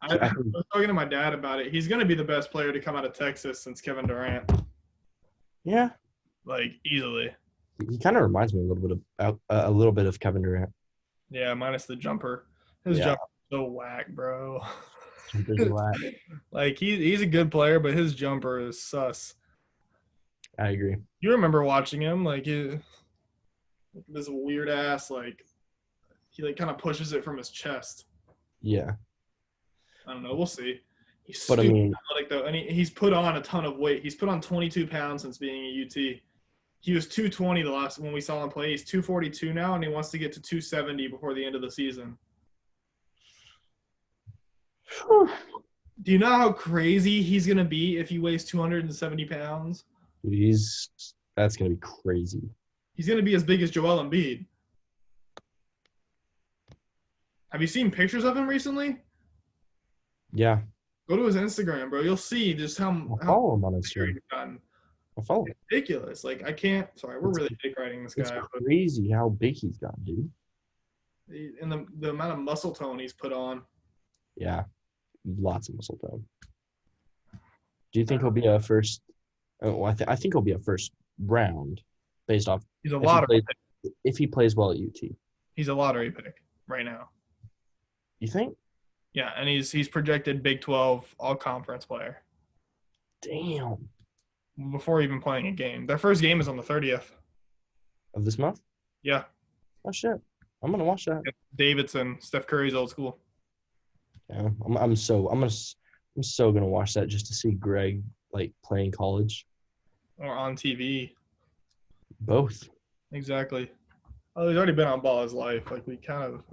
I was talking to my dad about it. He's gonna be the best player to come out of Texas since Kevin Durant. Yeah. Like easily. He kind of reminds me a little bit of Kevin Durant. Yeah, minus the jumper. His jumper is so whack, bro. Like he's a good player, but his jumper is sus. I agree. You remember watching him, like this weird ass, like he like kind of pushes it from his chest. Yeah. I don't know. We'll see. He's But I mean, athletic though, and he's put on a ton of weight. He's put on 22 pounds since being at UT. He was 220 the last when we saw him play. He's 242 now, and he wants to get to 270 before the end of the season. Do you know how crazy he's going to be if he weighs 270 pounds? That's going to be crazy. He's going to be as big as Joel Embiid. Have you seen pictures of him recently? Yeah. Go to his Instagram, bro. You'll see just how follow him on Instagram. he's gotten. I'll follow him. Ridiculous. Like, I can't. Sorry, we're really dick riding this guy. It's crazy how big he's gotten, dude. And the amount of muscle tone he's put on. Yeah. Lots of muscle tone. Do you think he'll be a first? Oh, I think he'll be a first round based off. He's a lottery pick. If he plays well at UT. He's a lottery pick right now. You think? Yeah, and he's projected Big 12 all-conference player. Damn. Before even playing a game. Their first game is on the 30th. Of this month? Yeah. Oh, shit. I'm going to watch that. Davidson, Steph Curry's old school. Yeah, I'm so going to watch that just to see Greg, like, playing college. Or on TV. Both. Exactly. Oh, he's already been on Ball His Life. Like,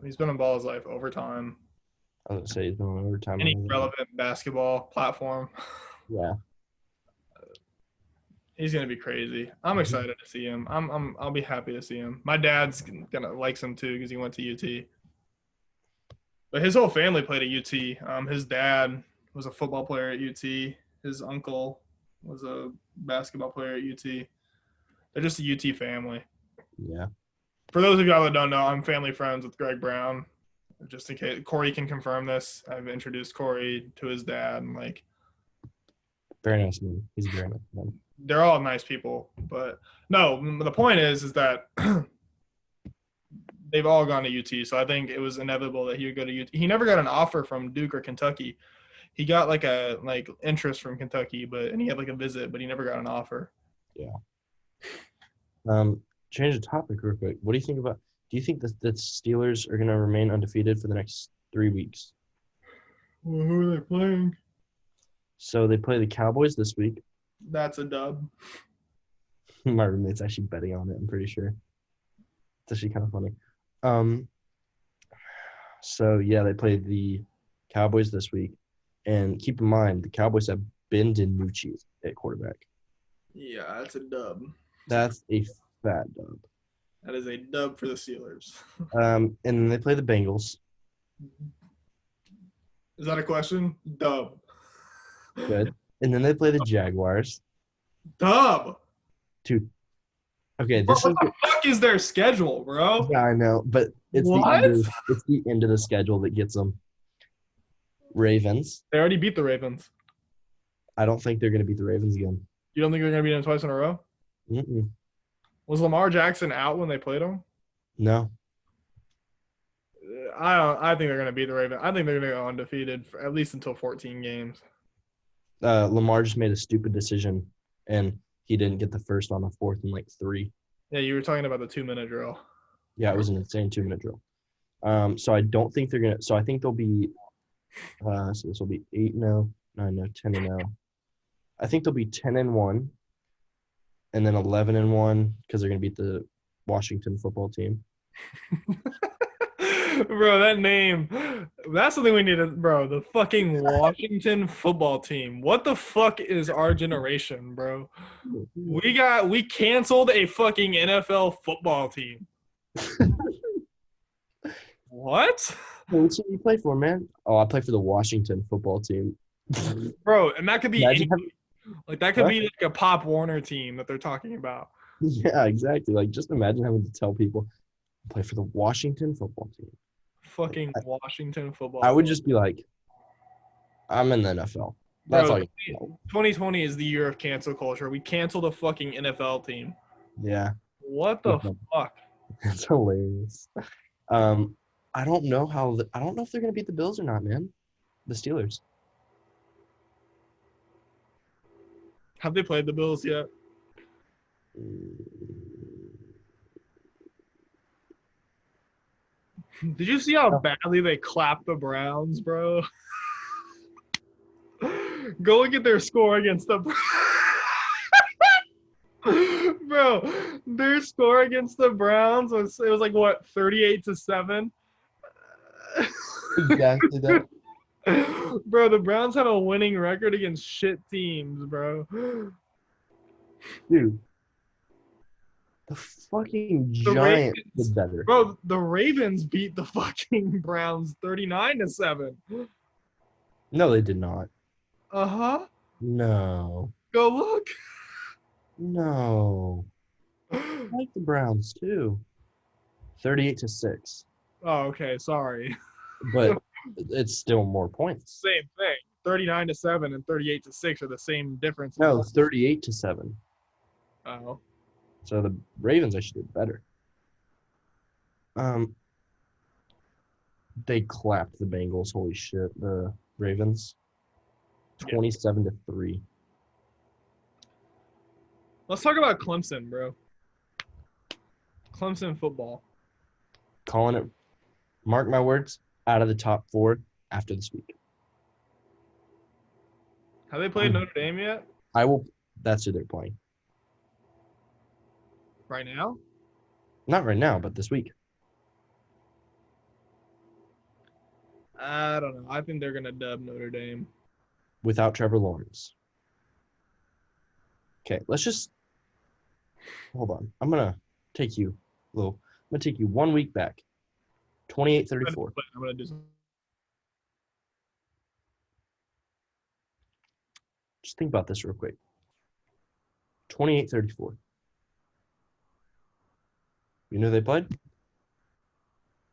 he's been on Ball His Life over time. I was going to say he's been on overtime. Any relevant basketball platform. Yeah. He's gonna be crazy. I'm excited to see him. I'll be happy to see him. My dad's gonna likes him too because he went to UT. But his whole family played at UT. His dad was a football player at UT. His uncle was a basketball player at UT. They're just a UT family. Yeah. For those of y'all that don't know, I'm family friends with Greg Brown. Just in case Corey can confirm this, I've introduced Corey to his dad and like. Very nice man. He's a very nice man. They're all nice people, but no, the point is that they've all gone to UT. So I think it was inevitable that he would go to UT. He never got an offer from Duke or Kentucky. He got like interest from Kentucky, and he had like a visit, but he never got an offer. Yeah. Change the topic real quick. What do you think about? Do you think that the Steelers are going to remain undefeated for the next 3 weeks? Well, who are they playing? So they play the Cowboys this week. That's a dub. My roommate's actually betting on it, I'm pretty sure. It's actually kind of funny. So, yeah, they played the Cowboys this week. And keep in mind, the Cowboys have Ben DiNucci at quarterback. Yeah, that's a dub. That's a fat dub. That is a dub for the Steelers. And then they play the Bengals. Is that a question? Dub. Good. And then they play the Jaguars. Dub. Dude. Okay, What the fuck is their schedule, bro? Yeah, I know, but it's the end of the schedule that gets them. Ravens. They already beat the Ravens. I don't think they're going to beat the Ravens again. You don't think they're going to beat them twice in a row? Mm-mm. Was Lamar Jackson out when they played him? No. I think they're going to beat the Ravens. I think they're going to go undefeated for at least until 14 games. Lamar just made a stupid decision, and he didn't get the first on a 4th and 3. Yeah, you were talking about the 2-minute drill. Yeah, it was an insane 2-minute drill. So I don't think they're going to – so I think they'll be so this will be 8-0, 9-0, 10-0. I think they'll be 10-1 and then 11-1 because they're going to beat the Washington football team. Bro, that name, that's something we need to, bro, the fucking Washington football team. What the fuck is our generation, bro? We canceled a fucking NFL football team. What? What team do you play for, man? Oh, I play for the Washington football team. Bro, and that could be that could What? be like a Pop Warner team that they're talking about. Yeah, exactly. Like, just imagine having to tell people, I play for the Washington football team. Fucking Washington football. I would just be like, I'm in the NFL. That's Bro, all you know. 2020 is the year of cancel culture. We canceled a fucking NFL team. Yeah. What the fuck? It's hilarious. I don't know if they're gonna beat the Bills or not, man. The Steelers. Have they played the Bills yet? Did you see how badly they clapped the Browns, bro? Go look at their score against the Bro, their score against the Browns was like what, 38-7? Exactly that. Bro, the Browns have a winning record against shit teams, bro. Dude, the fucking The Giants Ravens, did better. bro, the Ravens beat the fucking Browns 39-7. No, they did not. Uh-huh. No. Go look. No. I like the Browns too. 38-6. Oh, okay, sorry. But it's still more points. Same thing. 39-7 and 38-6 are the same difference. No, 38-7. Oh. So the Ravens actually did better. They clapped the Bengals. Holy shit, the Ravens. 27-3. Let's talk about Clemson, bro. Clemson football. Calling it, mark my words, out of the top 4 after this week. Have they played Notre Dame yet? That's who they're playing. Right now? Not right now, but this week. I don't know. I think they're gonna dub Notre Dame. Without Trevor Lawrence. Okay, let's just hold on. I'm gonna take you 1 week back. 28-34. I'm gonna do some. Just think about this real quick. 28-34. You know who they played?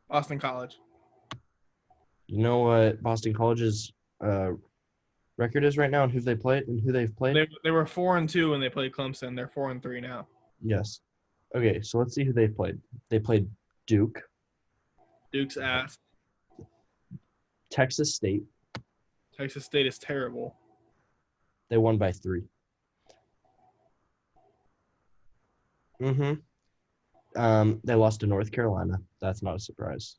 Boston College. You know what Boston College's record is right now and who they've played? They were 4-2 when they played Clemson. They're 4-3 now. Yes. Okay, so let's see who they played. They played Duke. Duke's ass. Texas State. Texas State is terrible. They won by 3. They lost to North Carolina. That's not a surprise.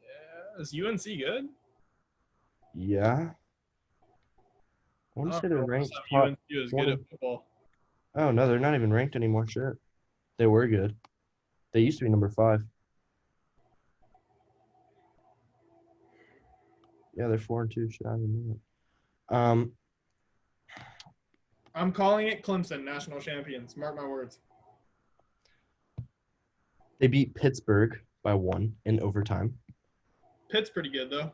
Yeah. Is UNC good? Yeah. I want to say they're ranked top UNC is good at football. Oh, no, they're not even ranked anymore. Shit. They were good. They used to be number 5. Yeah, they're 4-2. Shit, I didn't know that. I'm calling it Clemson, national champions. Mark my words. They beat Pittsburgh by 1 in overtime. Pitt's pretty good, though.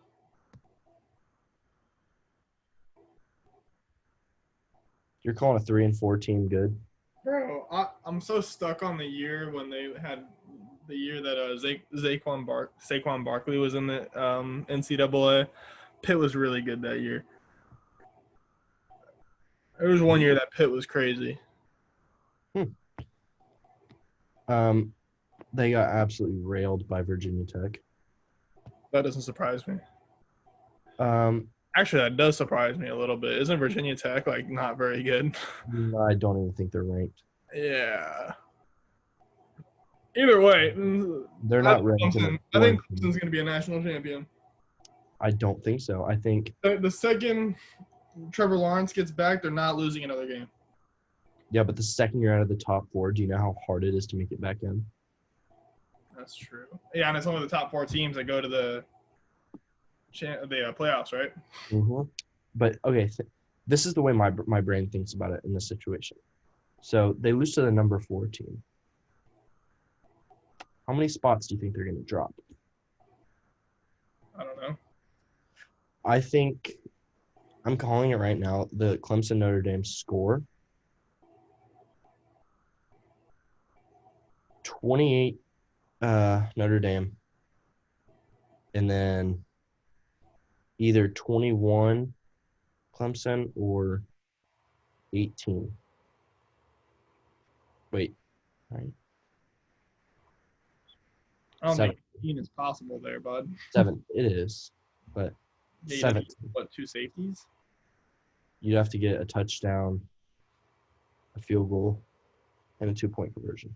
You're calling a 3-4 team good? Bro, I'm so stuck on the year when they had the year that Saquon Barkley was in the NCAA. Pitt was really good that year. There was one year that Pitt was crazy. They got absolutely railed by Virginia Tech. That doesn't surprise me. Actually, that does surprise me a little bit. Isn't Virginia Tech not very good? I don't even think they're ranked. Yeah. Either way, they're not ranked. I think Clemson's going to be a national champion. I don't think so. I think the second Trevor Lawrence gets back, they're not losing another game. Yeah, but the second you're out of the top 4, do you know how hard it is to make it back in? That's true. Yeah, and it's only the top 4 teams that go to the playoffs, right? Mm-hmm. But, okay, this is the way my brain thinks about it in this situation. So they lose to the number 4 team. How many spots do you think they're going to drop? I don't know. I think I'm calling it right now. The Clemson Notre Dame score 28 Notre Dame, and then either 21 Clemson or 18. Wait, right? I don't think 18 is possible there, bud. 7. It is, but 7. What, 2 safeties? You'd have to get a touchdown, a field goal, and a 2-point conversion.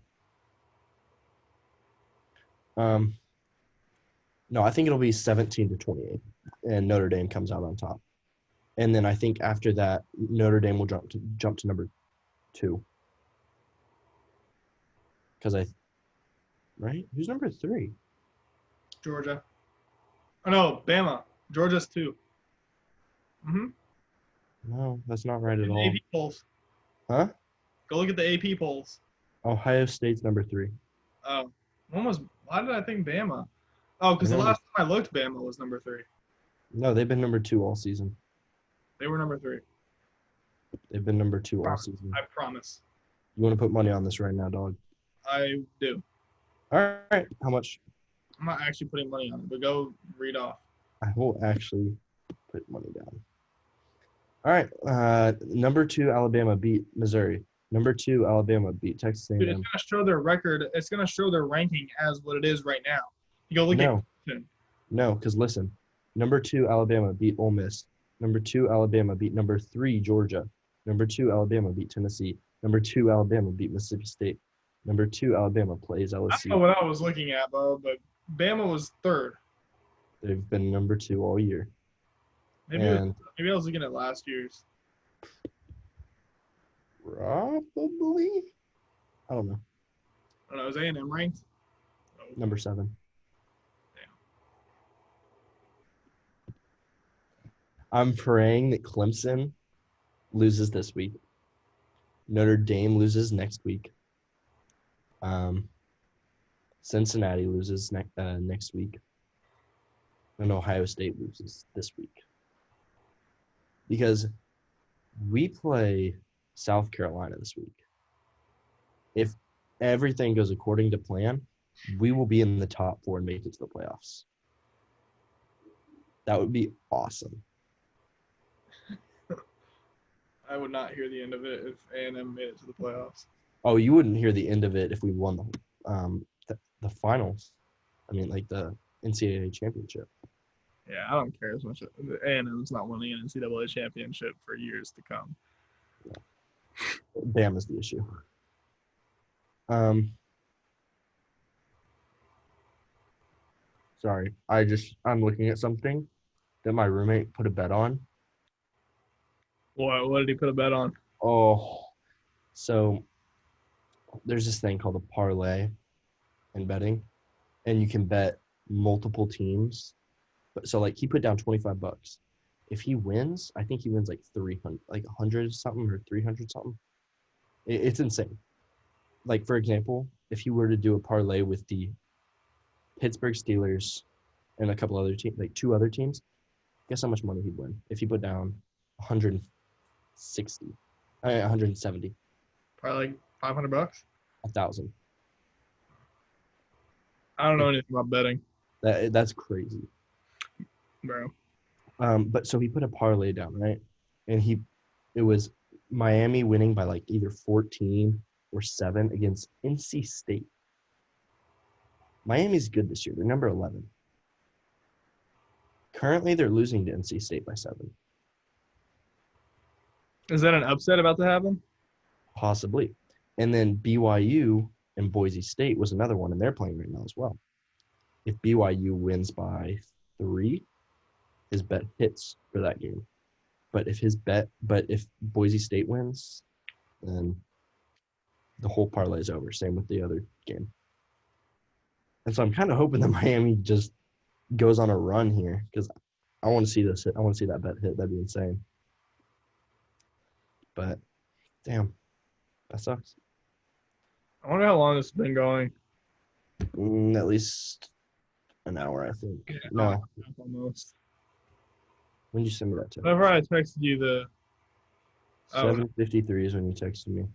No, I think it'll be 17-28, and Notre Dame comes out on top. And then I think after that, Notre Dame will jump to number 2. Right? Who's number 3? Georgia. Oh, no, Bama. Georgia's 2. Mm-hmm. No, that's not right at all. AP polls. Huh? Go look at the AP polls. Ohio State's number 3. Oh, why did I think Bama? Oh, because the last time I looked, Bama was number 3. No, they've been number 2 all season. They were number 3. They've been number 2 all season. I promise. You want to put money on this right now, dog? I do. All right. How much? I'm not actually putting money on it, but go read off. I will actually put money down. All right. Number 2, Alabama beat Missouri. Number 2, Alabama beat Texas A&M. Dude, it's going to show their record. It's going to show their ranking as what it is right now. You go look at it. No, because listen. Number 2, Alabama beat Ole Miss. Number 2, Alabama beat number 3, Georgia. Number 2, Alabama beat Tennessee. Number 2, Alabama beat Mississippi State. Number 2, Alabama plays LSU. I don't know what I was looking at, Bo, but Bama was 3rd. They've been number 2 all year. Maybe I was looking at last year's. Probably. I don't know. I don't know. Is A&M ranked? Oh. Number 7. I'm praying that Clemson loses this week. Notre Dame loses next week. Cincinnati loses next week. And Ohio State loses this week. Because we play South Carolina this week. If everything goes according to plan, we will be in the top 4 and make it to the playoffs. That would be awesome. I would not hear the end of it if A&M made it to the playoffs. Oh, you wouldn't hear the end of it if we won the finals. I mean, like the NCAA championship. Yeah, I don't care as much. A&M's not winning an NCAA championship for years to come. Bama's the issue. Sorry, I'm looking at something that my roommate put a bet on. What did he put a bet on? Oh, so there's this thing called a parlay in betting, and you can bet multiple teams. But so like he put down $25. If he wins, I think he wins like 300, like 100 something or 300 something. It's insane. Like for example, if he were to do a parlay with the Pittsburgh Steelers and a couple other teams, like 2 other teams, guess how much money he'd win if he put down 170. Probably like $500. 1,000. I don't know anything about betting, That's crazy. bro. But so he put a parlay down, right? And it was Miami winning by like either 14 or 7 against NC State. Miami's good this year. They're number 11. Currently, they're losing to NC State by 7. Is that an upset about to happen? Possibly. And then BYU and Boise State was another one, and they're playing right now as well. If BYU wins by 3, his bet hits for that game. But if Boise State wins, then the whole parlay is over. Same with the other game. And so I'm kind of hoping that Miami just goes on a run here because I want to see this hit. I want to see that bet hit. That'd be insane. But, damn, that sucks. I wonder how long this has been going. At least an hour, I think. Yeah, No. almost. When did you send me that text? Whenever I texted you the 7:53 is when you texted me.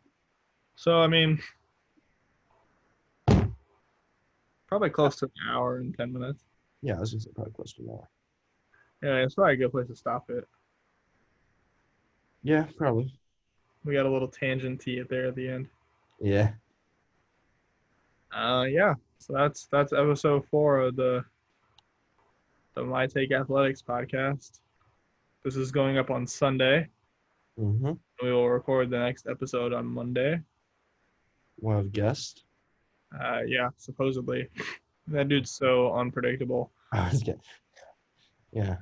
So, I mean, probably close to an hour and 10 minutes. Yeah, I was going to say probably close to an hour. Yeah, it's probably a good place to stop it. Yeah, probably. We got a little tangent there at the end. Yeah. Yeah. So that's episode 4 of the MyTakeAthletics Podcast. This is going up on Sunday. Mm-hmm. We will record the next episode on Monday. One of guest. Yeah, supposedly. That dude's so unpredictable. I was getting. Yeah.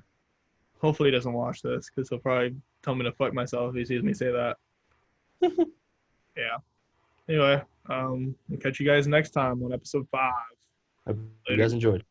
Hopefully he doesn't watch this because he'll probably tell me to fuck myself if he sees me say that. Yeah. Anyway, we'll catch you guys next time on episode 5. Hope you guys enjoyed.